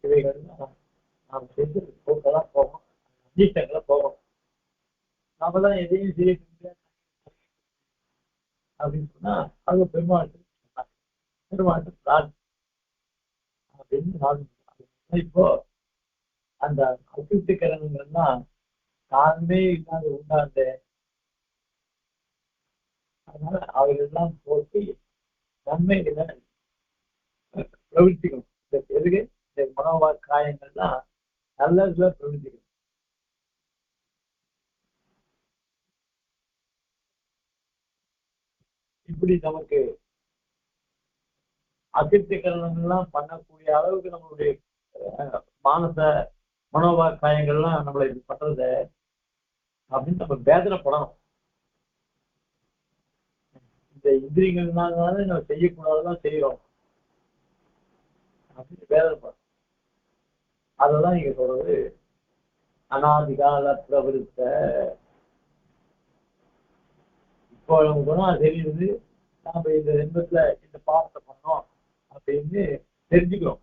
இவைகள் நாம் செஞ்சு போக்கெல்லாம் போகணும், அஜீட்டங்களை போகணும். நாம தான் எதையும் செய்ய முடியாது அப்படின்னு சொன்னா அது பெருமாட்டு பிரார்த்தனை அப்படின்னு. இப்போ அந்த அசுத்திகரணங்கள்லாம் காரணமே இல்லாத உண்டாந்த, அதனால அவைகள்லாம் போட்டு நன்மைகளை பிரவர்த்திக்கணும். இந்த எதுக்கு இந்த மனோவா காயங்கள்லாம் நல்லதுல பிரவர்த்திக்கணும். இப்படி நமக்கு அகிர்த்திகரணங்கள்லாம் பண்ணக்கூடிய அளவுக்கு நம்மளுடைய மானச மனோவா காயங்கள்லாம் நம்மளை இது பண்றத அப்படின்னு நம்ம வேதனைப்படணும். இந்த இந்திரியங்கள்னால நம்ம செய்யக்கூடாதுதான் செய்யறோம் அப்படின்னு வேதனைப்படணும். அதெல்லாம் நீங்க சொல்றது அநாதிகால பிரவருத்த. இப்போ நமக்கு சொன்னா தெரியுது நாம இந்த ஜென்மத்துல இந்த பாவத்தை பண்ணோம் அப்படின்னு தெரிஞ்சுக்கிறோம்.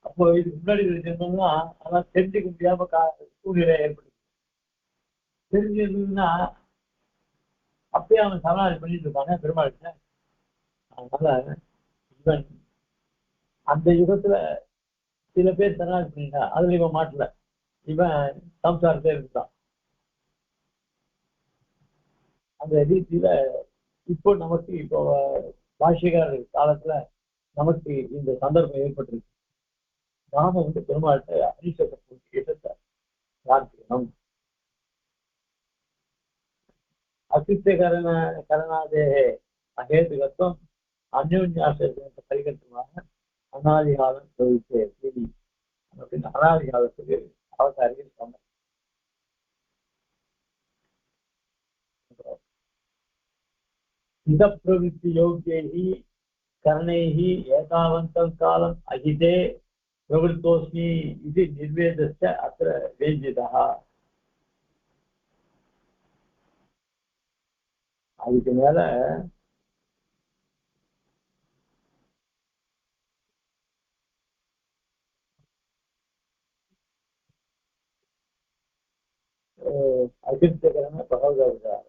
அப்போ இதுக்கு முன்னாடி ஜென்மம்னா அதெல்லாம் தெரிஞ்சுக்க முடியாம சூழ்நிலை ஏற்படுது. தெரிஞ்சிருந்ததுன்னா அப்பயே அவன் சரணாதி பண்ணிட்டு இருப்பாங்க பெருமாள். அதனால இவன் அந்த யுகத்துல சில பேர் சரணாதி பண்ணிட்டா, அதுல இவன் மாட்டல, இவன் சம்சாரத்தை இருந்தான். அந்த ரீதியில இப்போ நமக்கு இப்போ பாஷிகார காலத்துல நமக்கு இந்த சந்தர்ப்பம் ஏற்பட்டிருக்கு. நாம பெருமாள்கிட்ட அரிசத்தை பிரார்த்திக்கணும். அசித்த கரணாதே அகேதுகத்துவம் அந்யோன்யாச பரிகத்துவமாக அநாதிகாலம் தொழிற்சேரி. அப்படின்னு அனாதி காலத்துக்கு அவதாரிகள் சொன்னார். இத பிரவருத்தி யோகியைஹி கர்ணைஹி ஏதாவந்தம் காலம் அகிதே பிரவருத்தோஸ்மி இது நிர்வேதஸ்ய அத்திர வேஞ்சிதா. அதுக்கு மேல அகிர்த்தகரன பகவதார்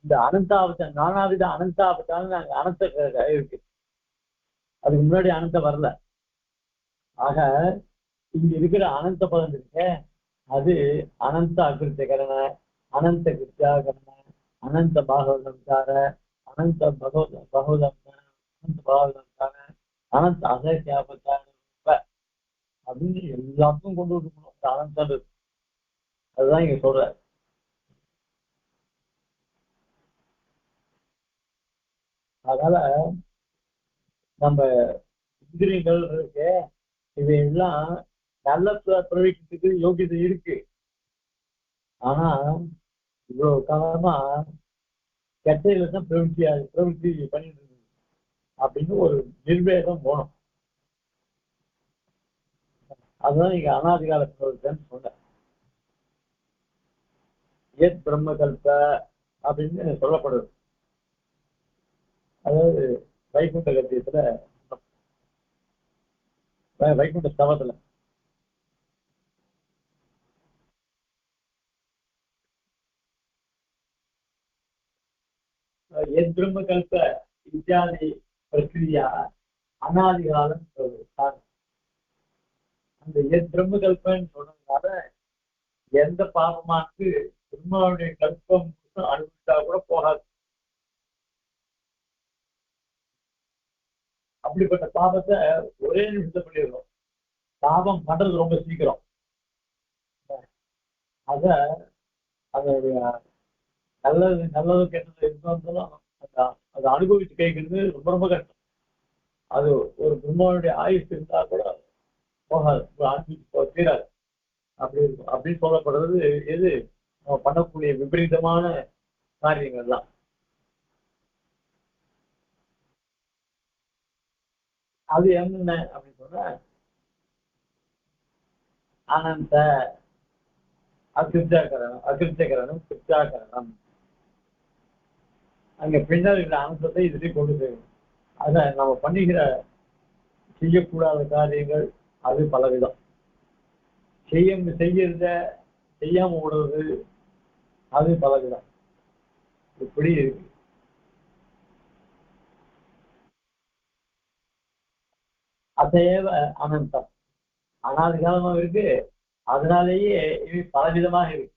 இந்த அனந்தாவதம் நானாவித அனந்தாவதான்னு நாங்க அனந்த இருக்கு. அதுக்கு முன்னாடி அனந்த வரல. ஆக இங்க இருக்கிற அனந்த பதம் இருக்க அது அனந்த அகிருத்தகரண, அனந்த கிருத்தியாகரண, அனந்த பாகவதம்கார, அனந்த பகவதம், அனந்த பாகவதம்கார, அனந்த அசேஷாபத்தார அப்படின்னு எல்லாத்துக்கும் கொண்டு விட்டுக்கணும். இந்த அனந்தம் அதுதான் இங்க சொல்ற. அதனால நம்ம இந்திரியங்கள் இருக்கு, இவையெல்லாம் நல்ல பிரவேசத்துக்கு யோகியதை இருக்கு. ஆனா இவ்வளவு காலமா கெட்டையில தான் பிரவருத்தி பண்ணிட்டு இருக்கு அப்படின்னு ஒரு நிர்வேதம் போனோம். அதுதான் இங்க அனாதிகால பிரவருத்தின்னு சொன்ன. ஏத் பிரம்ம கல்ப அப்படின்னு சொல்லப்படுது. அதாவது வைகுண்ட கத்தியத்துல, வைகுண்ட ஸ்தவத்துல ஏத் பிரம்ம கல்ப இத்தியாதி பிரக்ரியா அனாதிகாலம் அந்த ஏத் பிரம்ம கல்பன்னு சொன்னதுனால எந்த பாபமானது பிரம்மாவுடைய கல்பம் அனுபவிச்சா கூட போகாது. அப்படிப்பட்ட பாபத்தை ஒரே நிமிஷத்தை பண்ணிடுறோம். பாபம் பண்றது ரொம்ப சீக்கிரம். அத அதனுடைய நல்லது கெட்டது இருந்தாலும் அதை அனுபவிச்சு கேட்கறது ரொம்ப ரொம்ப கஷ்டம். அது ஒரு பிரம்மாவுடைய ஆயுஷ் இருந்தா கூட போகாது, அனுபவிச்சு தீராது. அப்படி இருக்கும் அப்படின்னு சொல்லப்படுறது எது நம்ம பண்ணக்கூடிய விபரீதமான காரியங்கள் தான். அது என்ன அப்படின்னு சொன்னா அனந்த அகிருத்தகரணம் கிருத்தாகரணம். அங்க பின்னால் இருக்கிற அனந்தத்தை இதுலயும் கொண்டு போயிடும். அத நம்ம பண்ணுகிற செய்யக்கூடாத காரியங்கள் அது பலவிதம். செய்யறத செய்யாம விடுறது அது பலவிதம். இப்படி இருக்கு. அதையேவ அனந்தம் அனாதிகாலமா இருக்கு. அதனாலேயே இவை பலவிதமாக இருக்கு.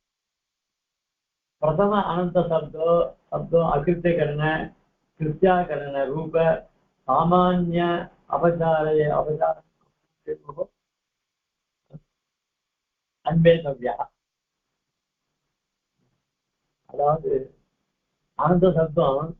பிரதம அனந்த சப்தம் அகிருத்தகரண கிருத்தியாகரண ரூப சாமானிய அபச்சாரம் அன்பேதவ்யா. அதாவது அனந்த சப்தம்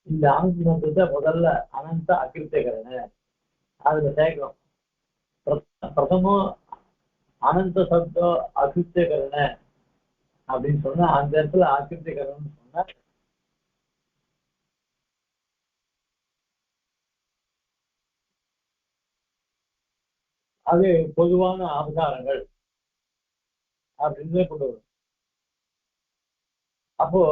இந்த அனந்த சப்தத்தை முதல்ல அனந்த அகிருத்தகரண அதுல சேர்க்கிறோம். பிரதமம் அனந்த சப்தம் அகிருத்தகரண அப்படின்னு சொன்னா அந்த இடத்துல அகிருத்தகரணம்னு சொன்னா அது பொதுவான அவதாரங்கள் அப்படின்னு கொண்டு வரும். அப்போ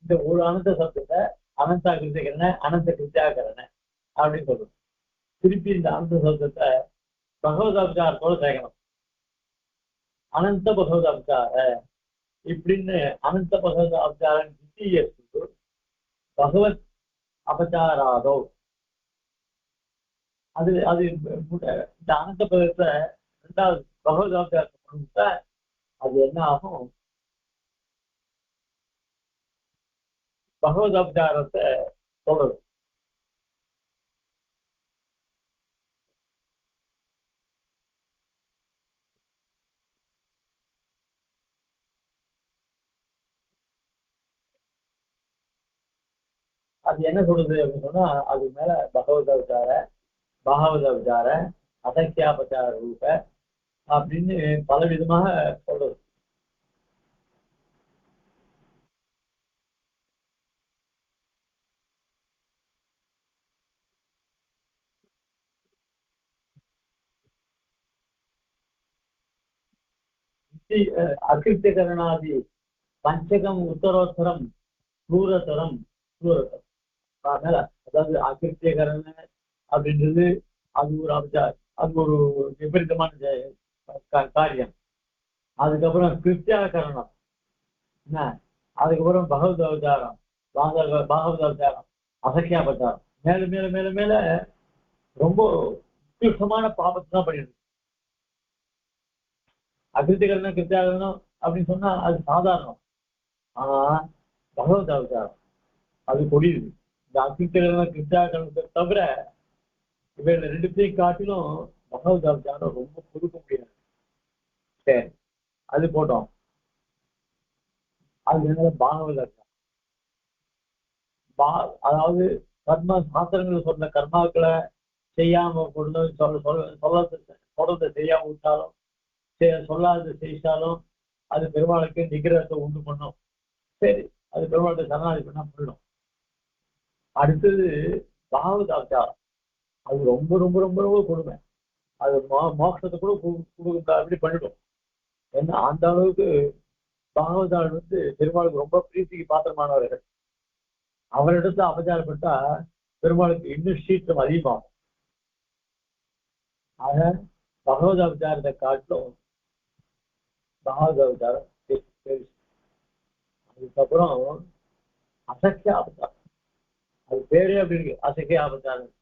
இந்த ஒரு அனந்த சப்தத்தை அனந்த அகிருத்தகரண அனந்த கிருத்தியாகரண அப்படின்னு சொல்றோம். திருப்பி இந்த அந்த சப்தத்தை பகவதாபிச்சாரத்தோட சேர்க்கணும். அனந்த பகவதாபிச்சார இப்படின்னு அனந்த பகவதாபிச்சாரன் பகவத் அபச்சாராதோ அது அது இந்த அனந்த பதத்தை ரெண்டாவது பகவதாபிச்சாரத்தை பண்ணிவிட்டா அது என்ன ஆகும்? பகவதாபிச்சாரத்தை சொல்றது. அது என்ன சொல்றது அப்படின்னு சொன்னா அது மேல பகவதாபிச்சார பாகவதாபிச்சார அசக்கியாபச்சார ரூப அப்படின்னு பல விதமாக சொல்றது. அகிருத்தியகரணாதி பஞ்சகம் உத்தரோத்தரம் தூரத்தரம் தூரத்தரம். அதனால அதாவது அகிருத்தியகரண அப்படின்றது அது ஒரு அபிச்சாரம், அது ஒரு விபரீதமான காரியம். அதுக்கப்புறம் கிருத்தியாகரணம் என்ன, அதுக்கப்புறம் பகவதாவதாரம் பாகவதாவதாரம் அசக்கியாபச்சாரம் மேல மேல மேல மேல ரொம்ப உத்கிருஷ்டமான பாபத்தை தான் பண்ணிடுது. அகிருத்திகரணம் கிருத்தியாகரணம் அப்படின்னு சொன்னா அது சாதாரணம். ஆனா பகவதாவதாரம் அது கொடியுது. இந்த அகிருத்திகரணம் கிருத்தியாகரணத்தை தவிர இவையில ரெண்டுத்தையும் காட்டிலும் பகவதாவதாரம் ரொம்ப கொடுக்க முடியாது. சரி, அது போட்டோம். அது என்ன பாகவதாவதாரம் அதாவது கர்ம சாஸ்திரங்கள் சொன்ன கர்மாக்களை செய்யாம கொண்டு சொல்றதை செய்யாம விட்டாலும் சொல்லாத செய்தாலும் அது பெருமாளுக்கு நிகிரகத்தை உண்டு பண்ணும். சரி, அது பெருமாளுக்கு சரணாதி பண்ணா போயிடும். அடுத்தது பாகவதாச்சாரம் அது ரொம்ப ரொம்ப ரொம்ப ரொம்ப கொடுமை. அது மோட்சத்தை கூட கொடுக்க அப்படி பண்ணிடும். ஏன்னா அந்த அளவுக்கு பாகவதாள் பெருமாளுக்கு ரொம்ப பிரீத்திக்கு பாத்திரமானவர்கள். அவரிடத்துல அபச்சாரப்பட்டா பெருமாளுக்கு இன்னும் சீற்றம் அதிகமாகும். ஆக பகவதாச்சாரத்தை காட்டிலும் பாகவதாச்சாரம். அதுக்கப்புறம் அசக்கிய அபச்சாரம், அது பேரே அப்படி இருக்கு, அசக்கிய அபச்சாரம்.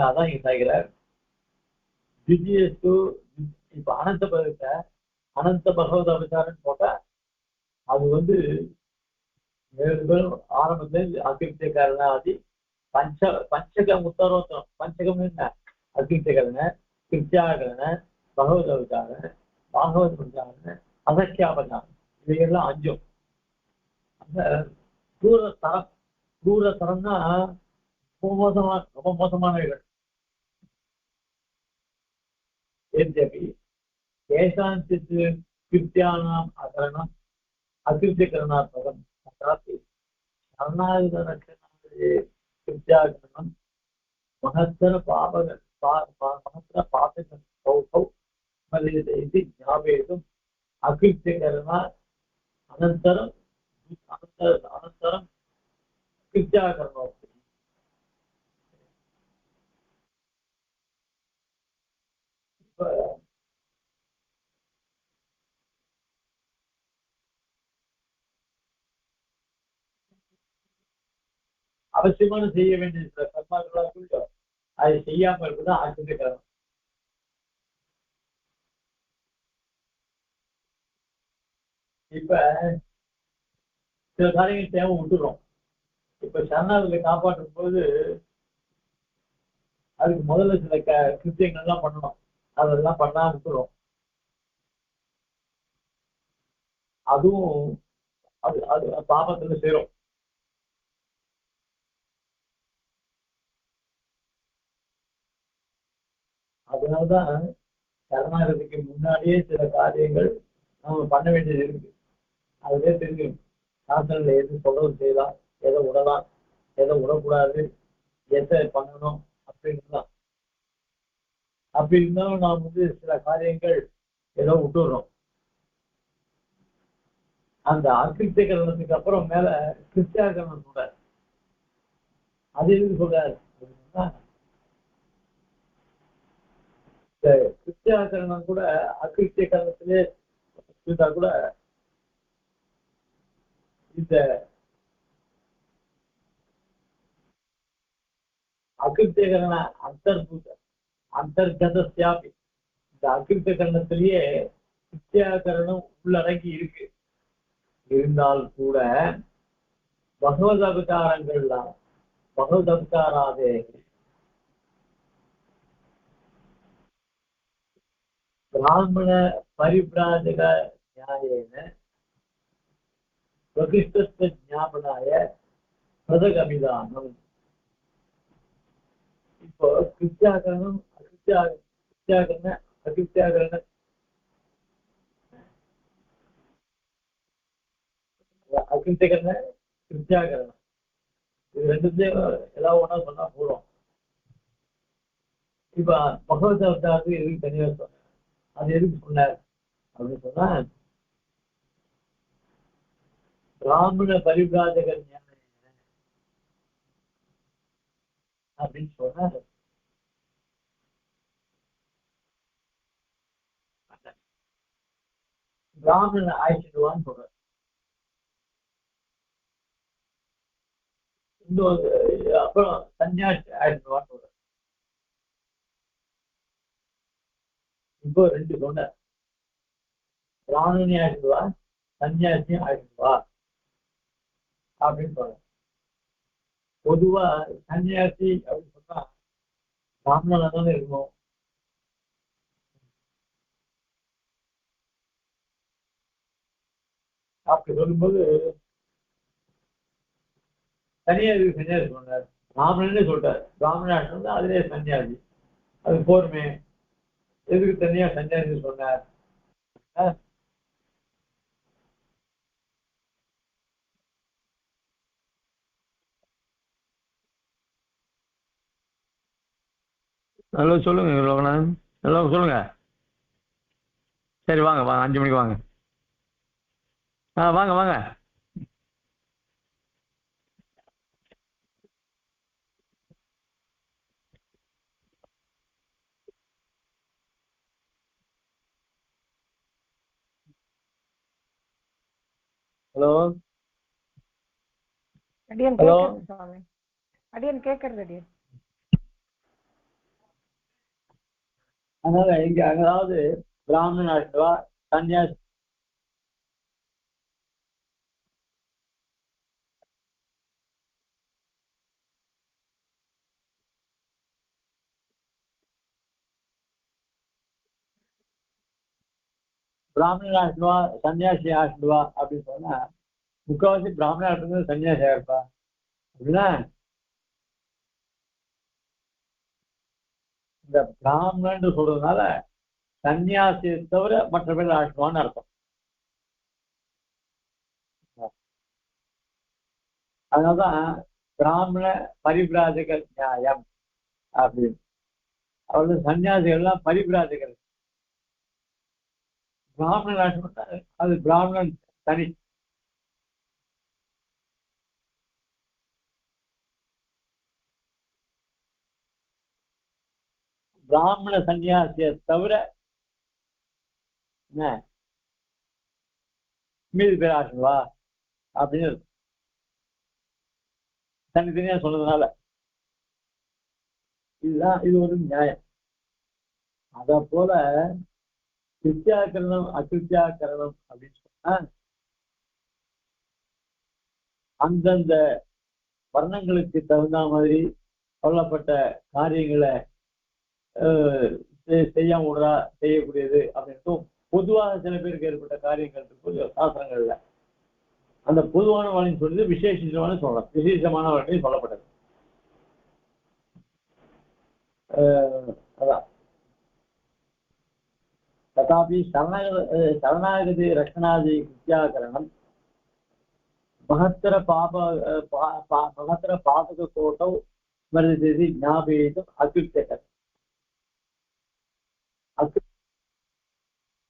அதான் இங்க சாய்கிறார். இப்ப அனந்த பதத்தை அனந்த பகவத அபச்சாரம் போட்டா அது ஏழு பேரும் ஆரம்பத்துல அகிருத்தியகரண ஆதி பஞ்சகம் உத்தரோத்தரம். பஞ்சகம் என்ன? அகிருத்தியகரண, கிருத்தியாகரண, பகவத அபச்சார, பாகவத அபச்சார, அசக்கியாபச்சாரம், இவையெல்லாம் அஞ்சும். அந்த தூரத்தரம்னா ரொம்ப மோசமானவைகள். கேசாஞ்சித் கிருத்தியானாம் அகரணம் அகிருத்தியகரணாத்மகம் கிருத்தியாகரணம் மகத்தர மகத்தர பாபகம் ஞாபகம் அகிருத்தியகரண அனந்தரம் அனந்தரம் கிருத்தியாகரணம். அவசியமான செய்ய வேண்டிய சில கர்மாக்களா அதை செய்யாம இருக்குதான் ஆச்சரியக்காரம். இப்ப சில காரியங்கள் தேவை விட்டுறோம். இப்ப சரணாகதியை காப்பாற்றும் போது அதுக்கு முதல்ல சில கிருத்தியங்கள்லாம் பண்ணணும். அதெல்லாம் பண்ணாம விட்டுறோம். அதுவும் அது அது பாபத்துல சேரும். அதனாலதான் சரணாகதிக்கு முன்னாடியே சில காரியங்கள் நம்ம பண்ண வேண்டியது இருக்கு. அதுவே தெரியும் சாஸ்திரங்களை எது சொல்றது செய்யலாம், எதை விடலாம், எதை விடக்கூடாது, எதை பண்ணணும் அப்படின்னுதான். அப்படி இருந்தாலும் நாம் சில காரியங்கள் ஏதோ விட்டுடுறோம். அந்த அகிருத்தியகரணத்துக்கு அப்புறம் மேல கிருத்தியாகரணம் சொல்றாரு. அது எதுக்கு சொல்றாரு? இந்த கிருத்தியாகரணம் கூட அகிருத்திய கரணத்திலே இருந்தா கூட இந்த அகிருத்தியகரண அந்தர்கதஸ்யாபி இந்த அகிருத்திய கரணத்திலேயே கிருத்தியாகரணம் உள்ளடங்கி இருக்கு. இருந்தால் கூட பகவத் அபகாரங்கள்லாம் பகவத் அபகாராதே பிராமண பரிபிராஜக நியாயேன பிரகிஷ்ட ஞாபனாய பிரதகமிதானம். இப்போ கிருத்தியாகரணம் கிருத்தியாகரண அகிருத்தியாகரண அகிருத்தியகரண கிருத்தியாகரணம் இது ரெண்டுத்தையும் ஏதாவது ஒன்றா சொன்னா போதும். இப்ப பகவத் அவதாரத்துக்கு எதுக்கு தனியாக சொன்னார், அது எதுக்கு சொன்னார் அப்படின்னு சொன்னா பிராமண பரிபிராஜக ஞானம் அப்படின்னு சொன்னார். பிராமணன் ஆயிடுவான்னு சொல்றார். இன்னொரு அப்புறம் சன்னியாசி ஆயிடுவான்னு சொல்றார். இப்போ ரெண்டு சொன்னார், பிராமணனி ஆயிடுவா சன்னியாசியும் ஆயிடுவா அப்படின்னு சொல்றார். பொதுவா சன்னியாசி அப்படின்னு சொன்னா பிராமணனா தானே இருக்கணும். அப்படி சொல்லும்போது சன்னியாசி சன்னியாசி சொன்னார், பிராமணனே சொல்றாரு. பிராமணன் வந்து அதிலே சன்னியாசி, அது போருமே, எதுக்கு தனியா சன்னியாசி சொன்னார்? ஹலோ சொல்லுங்க லோகநாதன். ஹலோ சொல்லுங்க. சரி வாங்க வாங்க, 5 மணிக்கு வாங்க. வாங்க வாங்க. ஹலோ அடியன் ஹலோ. கேட்கறது சுவாமி, அடியன் கேட்கறது அடியன். அதனால இங்க அதாவது பிராமணன் ஆயிடுவா சன்னியாசி பிராமணன் ஆயிடுவா சன்னியாசி ஆயிடுவா அப்படின்னு சொன்னா முக்கால்வாசி பிராமணா இருக்கிறது சன்னியாசி ஆயிருப்பா அப்படின்னா இந்த பிராமணன் சொல்றதுனால சன்னியாசியை தவிர மற்ற பேர் ஆயிடுவான்னு அர்த்தம். அதனாலதான் பிராமண பரிபிராஜக நியாயம் அப்படின்னு. அவர்கள் சன்னியாசிகள்லாம் பரிபிராஜகர். பிராமணன் ஆயிடுவாங்க, அது பிராமணன் தனி. பிராமண சன்னியாசியை தவிர என்ன மீதி பேர் ஆசிடுவா அப்படின்னு தனித்தனியா சொன்னதுனால இதுதான் இது ஒரு நியாயம். அத போல கிருத்தியாகரணம் அகிருத்தியாகரணம் அப்படின்னு சொன்னா அந்தந்த வர்ணங்களுக்கு தகுந்த மாதிரி சொல்லப்பட்ட காரியங்களை செய்யாம விடுறா செய்யக்கூடியது அப்படின்ட்டும் பொதுவாக சில பேருக்கு ஏற்பட்ட காரியங்கள் இருக்கும் சாஸ்திரங்கள்ல. அந்த பொதுவான வாழ்க்கைன்னு சொல்றது விசேஷமான சொல்லலாம், விசேஷமான வாழ்க்கையும் சொல்லப்பட்டது. அதான் तथापि शरणागति रक्षणादि कृत्याकरणं महत्तर पातककोटौ स्मर्यते ज्ञापयितुम् अत्युच्यते.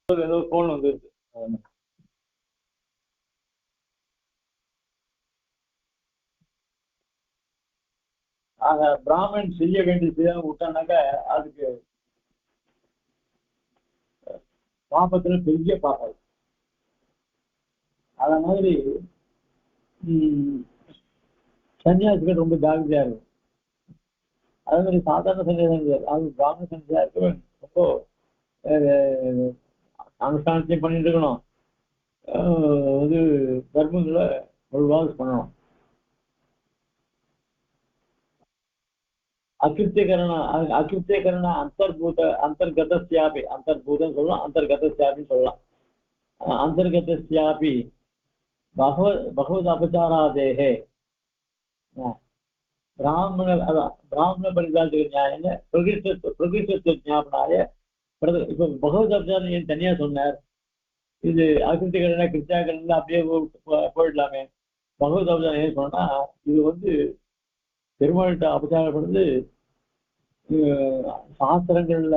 ஏதோ கோல் வந்துருக்கு. ஆக பிராமணன் செய்ய வேண்டிய செய்யாம விட்டானாக்க அதுக்கு பாப்பத்துல பெரிய பாப்பம். அத மாதிரி சன்னியாசிகள் ரொம்ப ஜாகிரதையா இருக்கும். அதே மாதிரி சாதாரண சன்னியாசிகள், அது பிராமண சன்னியாசிகள் ரொம்ப அனுஷ்டானத்தையும் பண்ணிட்டு இருக்கணும், இது தர்மங்களை ஒழுவாக பண்ணணும். அகிருத்தியகரண அந்தர்கதஸ்யாபி, அந்தர்பூதம் சொல்லலாம், அந்தர்கதஸ்யாபின்னு சொல்லலாம். அந்தர்கதஸ்யாபி பகவத் அபச்சாராதேகே பிராமண பரிதாஜ நியாயம் பிரகிருஷ்ட ஞாபனாய. இப்ப பகவத் அபச்சாரம் ஏன் தனியா சொன்னார்? இது அகிருத்திகரண கிருத்தியாகரண அப்படியே போயிடலாமே. பகவத் அபச்சாரம் ஏன் சொன்னா, இது பெருமாள்கிட்ட அபச்சாரப்படுறது சாஸ்திரங்கள்ல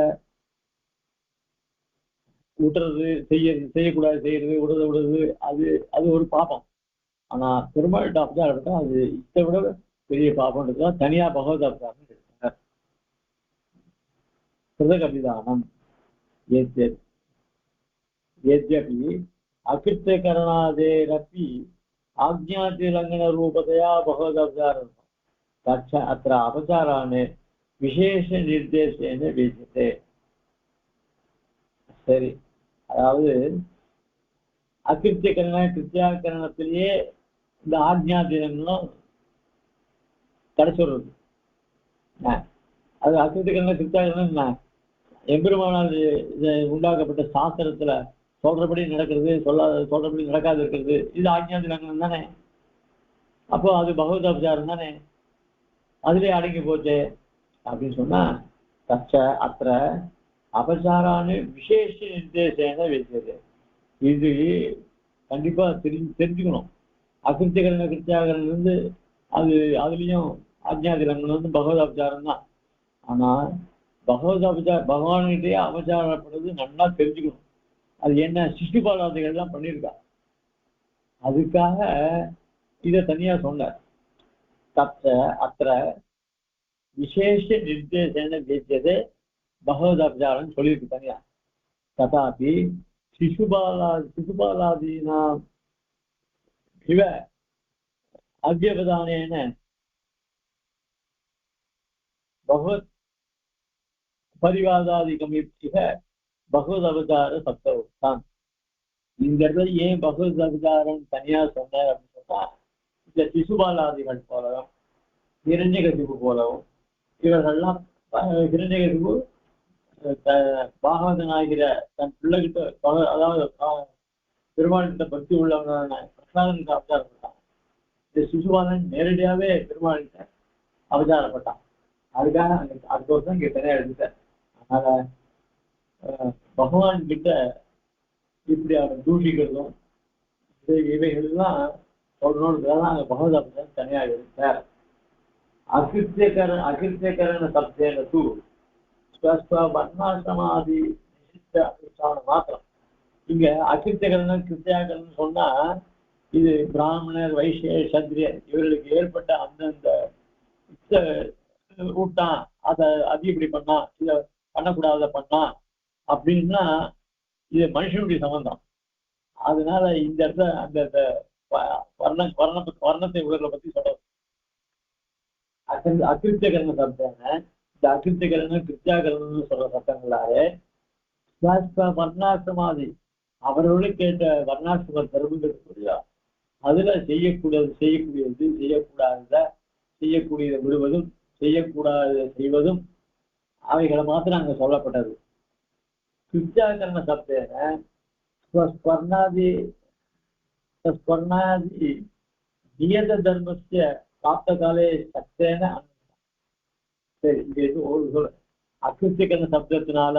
விட்டுறது, செய்யக்கூடாது, செய்யறது, விடுறது, அது ஒரு பாபம். ஆனா பெருமாள்கிட்ட அபச்சாரப்பட்டா அது இதை விட பெரிய பாபம்ன்றதுதான் தனியா பகவத் அபச்சாரம் எடுத்தார். கிருதகபிதானம் यद्यपि अकृत्यकरणादेरपि आज्ञातिलङ्घनरूपतया भगवदवतारः तच्च अत्र अपचारान् विशेषनिर्देशेन विद्यते. சரி, அதாவது அகிருத்தியகரண கிருத்தியாகரணத்திலேயே இந்த ஆஜ்ஞாதிலங்களும் கிடைச்சிடுறது. அது அகிருத்தியகரண கிருத்தியாகரணம் எம்பெருமானால் உண்டாக்கப்பட்ட சாஸ்திரத்துல சொல்றபடி நடக்கிறது, சொல்றபடி நடக்காது இருக்கிறது, இது ஆஜ்ஞாதிலங்கனம் தானே. அப்போ அது பகவத் அபச்சாரம் தானே, அதுலயே அடங்கி போச்சு அப்படின்னு சொன்னா தச்ச அத்திர அபச்சாரான்னு விசேஷ நிர்தேசேன வைக்கிறது. இது கண்டிப்பா தெரிஞ்சுக்கணும். அகிருத்தியகரண கிருத்தியாகரணம் இருந்து அதுலயும் ஆஜ்ஞாதிலங்கனம் பகவத் அபச்சாரம் தான். ஆனா பகவத் அபச்சாரம் பகவான்கிட்டயே அபச்சாரப்படுறது நல்லா தெரிஞ்சுக்கணும். அது என்ன சிசுபாலாதிகள் எல்லாம் பண்ணியிருக்கா, அதுக்காக இதை தனியா சொன்னார். தத்த அத்திர விசேஷ நிர்தேசன வேத்தியதே பகவத் அபச்சாரம் சொல்லியிருக்கு தனியா. ததாபி சிசுபாலாதீனா இவ அத்தியபதானேன பகவத் பரிவாதாதிகம் இவ பகவத் அவதார சப்தம். இந்த இடத்துல ஏன் பகவத் அவதாரம் தனியா சொன்னார் அப்படின்னு சொன்னா, இந்த சிசுபாலாதிகள் போலவும் ஹிரண்யகசிபு போலவும் இவர்கள்லாம் ஹிரண்யகசிபு பாகவதனாகிற தன் பிள்ளைகிட்ட, அதாவது பெருமாள்கிட்ட பக்தி உள்ளவனான பிரசாதனுக்கு அவதாரப்பட்டான். இந்த சிசுபாலன் நேரடியாவே பெருமாள்கிட்ட அவதாரப்பட்டான். அதுக்காக அடுத்த வருஷம் இங்க தனியா எடுத்துட்டார். அதனால பகவான் கிட்ட இப்படி அவர் தூஷிக்கிறதும் இவைகள்லாம் சொல்லணும்ன்றதான் அங்க பகவத் அபச்சாரம் தனியா எடுத்தார். அகிருத்தியகரண சப்தேன தூ வர்ணாசிரமாதி நிஷித்த அனுஷ்டானம் மாத்திரம். இங்க அகிருத்தியகரணம் கிருத்தியாகரணம் சொன்னா இது பிராமணர் வைசிய சத்திரியர் இவர்களுக்கு ஏற்பட்ட அந்தந்த ஊட்டான், அது இப்படி பண்ணா, இதை பண்ணக்கூடாத பண்ணா அப்படின்னா இது மனுஷனுடைய சம்பந்தம். அதனால இந்த இடத்துல அந்த வர்ணத்தை உலகளை பத்தி சொல்றது. அகிருத்தியகரண சப்தான இந்த அகிருத்தியகரணம் கிருத்தியாகரணம்னு சொல்ற சட்டங்களாலே வர்ணாசிரமாதி அவர்களுக்கு கேட்ட வர்ணாசிரம தர்மங்கள் அதுல செய்யக்கூடியது செய்யக்கூடியதை விடுவதும் செய்யக்கூடாத செய்வதும் அவைகளை மாத்திரம் அங்க சொல்லப்பட்டது. கிருத்தியாகரண சப்தேன நியத தர்மஸ்ய பிராப்த காலே சத்தேன. சரி, இது ஒரு சொல். அகிருத்தியகரண சப்தத்தினால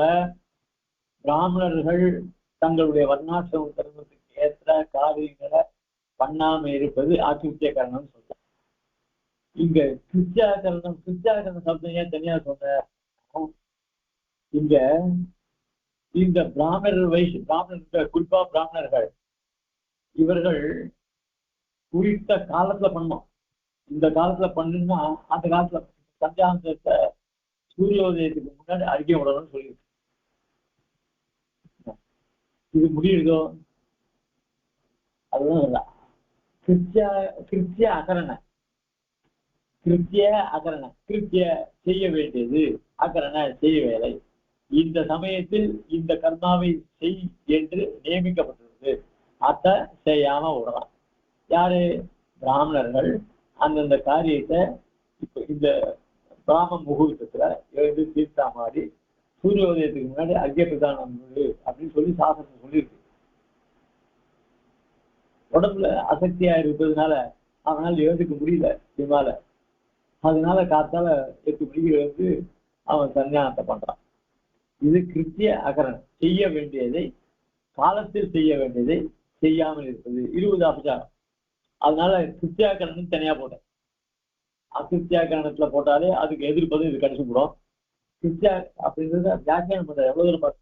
பிராமணர்கள் தங்களுடைய வர்ணாசிரம தர்மத்துக்கு ஏற்ற காரியங்களை பண்ணாம இருப்பது அகிருத்தியகரணம் சொல்ற. இங்க கிருத்தியாகரண சப்தம் ஏன் தனியா சொல்ற? இங்க இந்த பிராமணர்கள் குறிப்பா பிராமணர்கள் இவர்கள் குறித்த காலத்துல பண்ணோம். இந்த காலத்துல பண்ணுன்னா அந்த காலத்துல சந்தியாந்தத்தை சூரியோதயத்துக்கு முன்னாடி அறிக்கை விடணும்னு சொல்லியிருக்கு. இது முடியுதோ அதுதான் கிருத்திய அகரண கிருத்திய செய்ய வேண்டியது, அகரண செய்ய வேலை. இந்த சமயத்தில் இந்த கர்மாவை செய் என்று நியமிக்கப்பட்டுள்ளது. அத செய்யாம விடலாம். யாரு? பிராமணர்கள் அந்தந்த காரியத்தை இப்ப இந்த பிராம முகூர்த்தத்துல எழுந்து தீர்த்தா மாதிரி சூரியோதயத்துக்கு முன்னாடி அர்க்கிய பிரதானம் அப்படின்னு சொல்லி சாசனம் சொல்லியிருக்கு. உடம்புல அசக்தியா இருப்பதுனால அவனால் எழுதுக்க முடியல இவால. அதனால காத்தால 8 மணிக்கு எழுந்து அவன் சன்னியானத்தை பண்றான். இது கிருத்திய அகரணம். செய்ய வேண்டியதை காலத்தில் செய்ய வேண்டியதை செய்யாமல் இருப்பது 20 அபச்சாரம். அதனால கிருத்தியாகரணம் தனியா போட்டேன். அகிருத்தியாகரணத்துல போட்டாலே அதுக்கு எதிர்ப்பது இது கடிச்சு போடும். கிருத்தியா அப்படின்றத வியாக்கியானம் பண்ற எவ்வளவு தூரம் பார்த்து.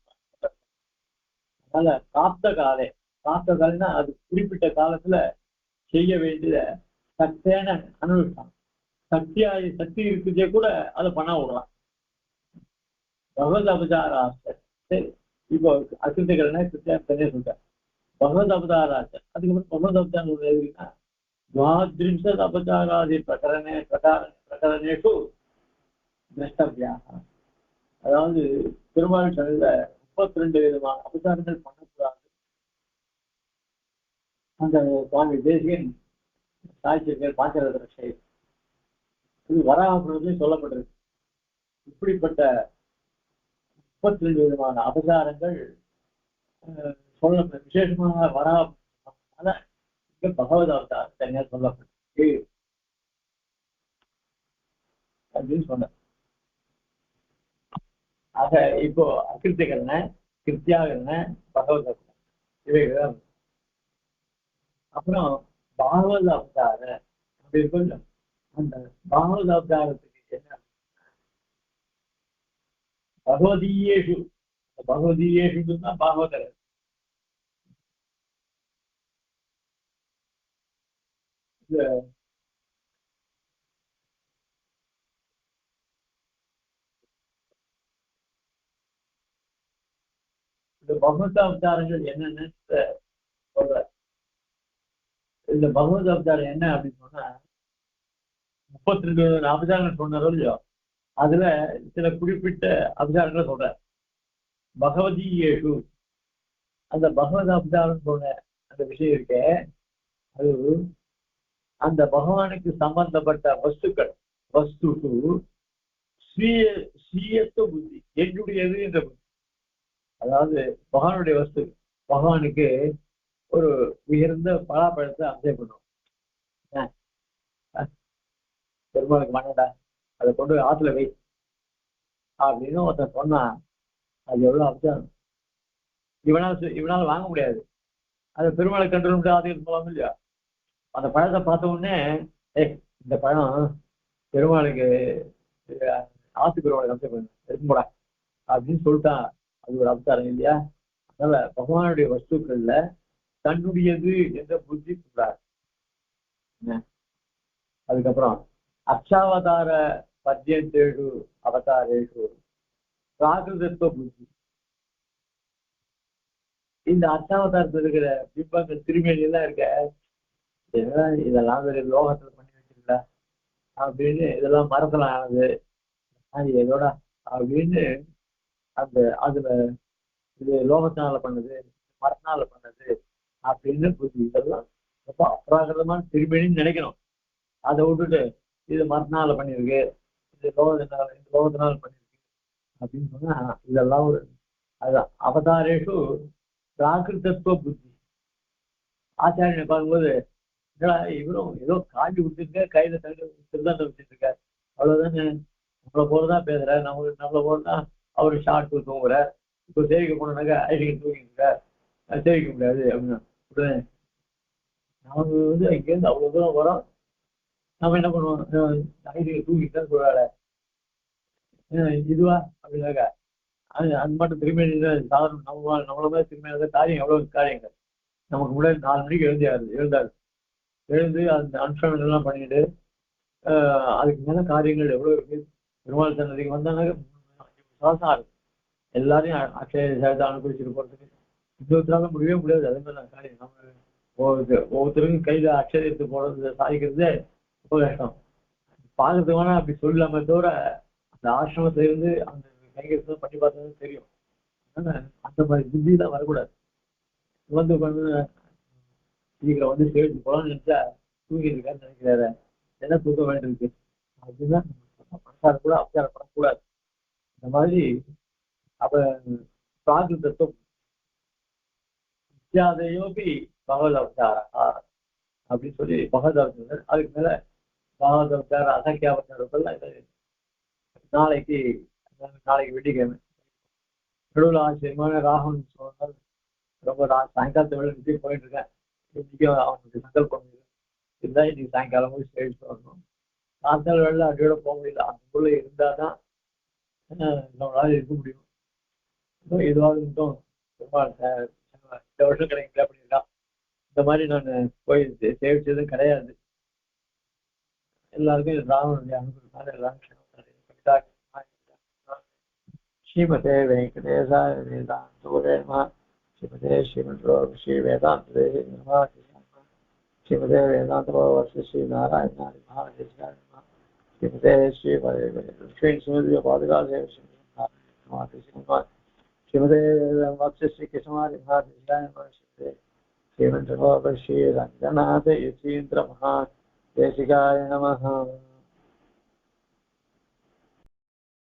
அதனால காத்த காலம்னா அது குறிப்பிட்ட காலத்துல செய்ய வேண்டியத சக்தியான அனுபவிப்பான். சக்தி இருக்குதே கூட அதை பண்ண விடலாம். பகவத் அபச்சாராசர். சரி, இப்போ அகிருத்திகரண கிருத்தியா தனியா சொல்லிட்டேன். பகவத் அபச்சாராசர். அதுக்கப்புறம் பகவத் அபச்சாரம் எதுக்குன்னா द्वात्रिंशत् अपचारादि प्रकरणेषु द्रष्टव्याः. அதாவது பெருமாள் சபையில 32 விதமான அபச்சாரங்கள் பண்ணக்கூடாது. அந்த சுவாமி தேசிகன் சாய்ச்சிருக்கிற பாஞ்சரத்ன ரட்சை இது வராகபுரத்திலும் சொல்லப்பட்டிருக்கு. இப்படிப்பட்ட 32 விதமான அபச்சாரங்கள் சொல்ல விசேஷமாக வராக பகவத் அவதாரம் தனியா சொல்லப்பட்டு அப்படின்னு சொன்ன. ஆக இப்போ அகிருத்திகரண கிருத்தியாகரண பகவத் அவதாரம் இவைகள். அப்புறம் பாகவத அவதார அப்படி இருக்கும். அந்த பாகவத அவதாரத்துக்கு என்ன பகவதீயேஷு தான் பாகவதர். இந்த பகவத் அவதாரங்கள் என்னன்னு சொல்ற. இந்த பகவத் அவதாரம் என்ன அப்படின்னு சொன்னா 32 அபச்சாரங்கள் சொன்னாரோ இல்லையோ அதுல சில குறிப்பிட்ட அபச்சாரங்களை சொல்ற. பகவதீயேஷு அந்த பகவத் அவதாரம் சொன்ன அந்த விஷயம் இருக்க அது அந்த பகவானுக்கு சம்பந்தப்பட்ட வஸ்துக்கு ஸ்ரீயத்துவ புத்தி என்னுடையது என்ற புத்தி. அதாவது பகவானுடைய வஸ்து பகவானுக்கு ஒரு உயர்ந்த பலாப்பழத்தை அப்ளை பண்ணுவோம். பெருமாளுக்கு மண்ணடா அதை கொண்டு ஆத்துல வை அப்படின்னு ஒருத்தன் சொன்னா அது எவ்வளவு அப்சாரம். இவனால வாங்க முடியாது. அதை பெருமாளை கண்ட்ரோல் பண்ணிட்டு ஆதிக்கம் போகாம இல்லையா. அந்த பழத்தை பார்த்த உடனே இந்த பழம் பெருமாளுக்கு ஆத்து பெருமாளுக்கு அப்ளை பண்ண இருக்கும்போடா அப்படின்னு சொல்லிட்டான். அது ஒரு அபச்சாரம் இல்லையா. அதனால பகவானுடைய வஸ்துக்கள்ல தன்னுடையது என்ற புத்தி சொல்றார். அதுக்கப்புறம் அச்சாவதார பத்யந்தேஷு அவதாரேஷு பிராகிருதத்துவ புத்தி. இந்த அச்சாவதாரத்தில் இருக்கிற பிம்பங்கள் திருமேனி எல்லாம் இருக்க இதெல்லாம் லோகத்துல பண்ணி வச்சிருக்கா அப்படின்னு இதெல்லாம் மரத்துல ஆனது அது எதோட அப்படின்னு அந்த அதுல இது லோகத்தினால பண்ணது மரத்தினால பண்ணது அப்படின்னு புரிஞ்சு இதெல்லாம் ரொம்ப அப்ராகிருதமான திருமணின்னு நினைக்கணும். அதை விட்டுட்டு இது மரத்தினால பண்ணிருக்கு இது லோகத்தினால பண்ணிருக்கு அப்படின்னு சொன்னா இதெல்லாம் ஒரு அதுதான் அவதாரேஷு பிராகிருதத்துவ புத்தி. ஆச்சாரியனை பார்க்கும்போது இவரும் ஏதோ காஞ்சி விட்டுருக்க கையில திருதாண்டம் வச்சுட்டு இருக்காரு அவ்வளவுதானே. நம்மளை போலதான் பேசுற நம்மளை போலதான் அவரு ஷார்ட் தூங்குற. இப்போ சேவிக்க போனாக்கா ஐடிக்கு தூங்கிட்டு சேவிக்க முடியாது அப்படின்னா உடனே நாம இங்கேருந்து அவ்வளவு தூரம் வரோம். நம்ம என்ன பண்ணுவோம் ஐடிக்கு தூங்கிட்டு சொல்றாரு இதுவா அப்படின்னாக்கா அது மட்டும் திரும்பி சாதாரண நம்மள மாதிரி திரும்பி காரியம் எவ்வளவு காரியங்கள். நமக்கு முன்னாடி 4 மணிக்கு எழுந்து அந்த அனுஷ்டானங்கள்லாம் பண்ணிட்டு அதுக்கு மேல காரியங்கள் எவ்வளவு இருக்கு பெருமாள் சன்னதிக்கு வந்தானாக்க 5 மாசம் இருக்கு. எல்லாரையும் அக்ஷய சேர்த்து அனுபவிச்சுட்டு போறதுக்கு இன்னொருத்தரால முடியவே முடியாது. அதே மாதிரி நான் காரியம் நம்ம ஒவ்வொருத்தருக்கும் கையில அக்ஷய எடுத்து போடுறது சாதிக்கிறதே ரொம்ப கஷ்டம். பார்க்கறதுக்கு வேணா அப்படி சொல்லாம தவிர அந்த ஆசிரமத்துல இருந்து அந்த கைகத்தை பண்ணி பார்த்தது தெரியும். அதனால அந்த மாதிரி புத்தியெல்லாம் வரக்கூடாது. வந்து சீக்கிரம் வந்து சேர்த்து போலாம்னு நினைச்சா தூங்கிட்டு இருக்காருன்னு நினைக்கிறாரு. என்ன தூக்க வேண்டியிருக்கு அப்படின்னா பிரசாரம் கூட அபச்சாரப்படக்கூடாது. இந்த மாதிரி அப்ப பிராகிருதத்துவம் வித்யாதையோபி பகவத் அவதாரா அப்படின்னு சொல்லி பகவத் அவதாரம். அதுக்கு மேல பகவத் அவதார அசங்கியாவதாரத்தெல்லாம் நாளைக்கு வெள்ளிக்கிழமை நடுவில் ஆச்சரியமான ராகுல் சொன்னால் ரொம்ப சாயங்காலத்தை வேலை நிச்சயம் போயிட்டு இருக்கேன். இன்னைக்கும் அவனுக்கு சங்கல்பம் இருந்தா இன்னைக்கு சாயங்காலமும் சேர்த்து வரணும். சாயங்கால வேலை அடியோட போக முடியல. அதுக்குள்ள இருந்தாதான் நம்மளால இருக்க முடியும். எதுவாக இருந்தும் இந்த வருஷம் கிடைக்கல அப்படின்னா இந்த மாதிரி நான் போய் சேவிச்சதும் கிடையாது. எல்லாருக்கும் ராவனுடைய அனுபவத்தினால எல்லாரும் ஸ்ரீமதே வெங்கடேசாய வேதாந்த ஸ்ரீமதே ஸ்ரீ வேதாந்த ஸ்ரீமதே வேதாந்த ஸ்ரீ நாராயண ஸ்ரீமதே ஸ்ரீ லட்சுமி பாதுகாதே ஸ்ரீமதே ஸ்ரீ கிருஷ்ணமாரி ஸ்ரீமந்தோ ஸ்ரீ ரங்கநாத யதீந்திர மகா தேசிகாய நமः.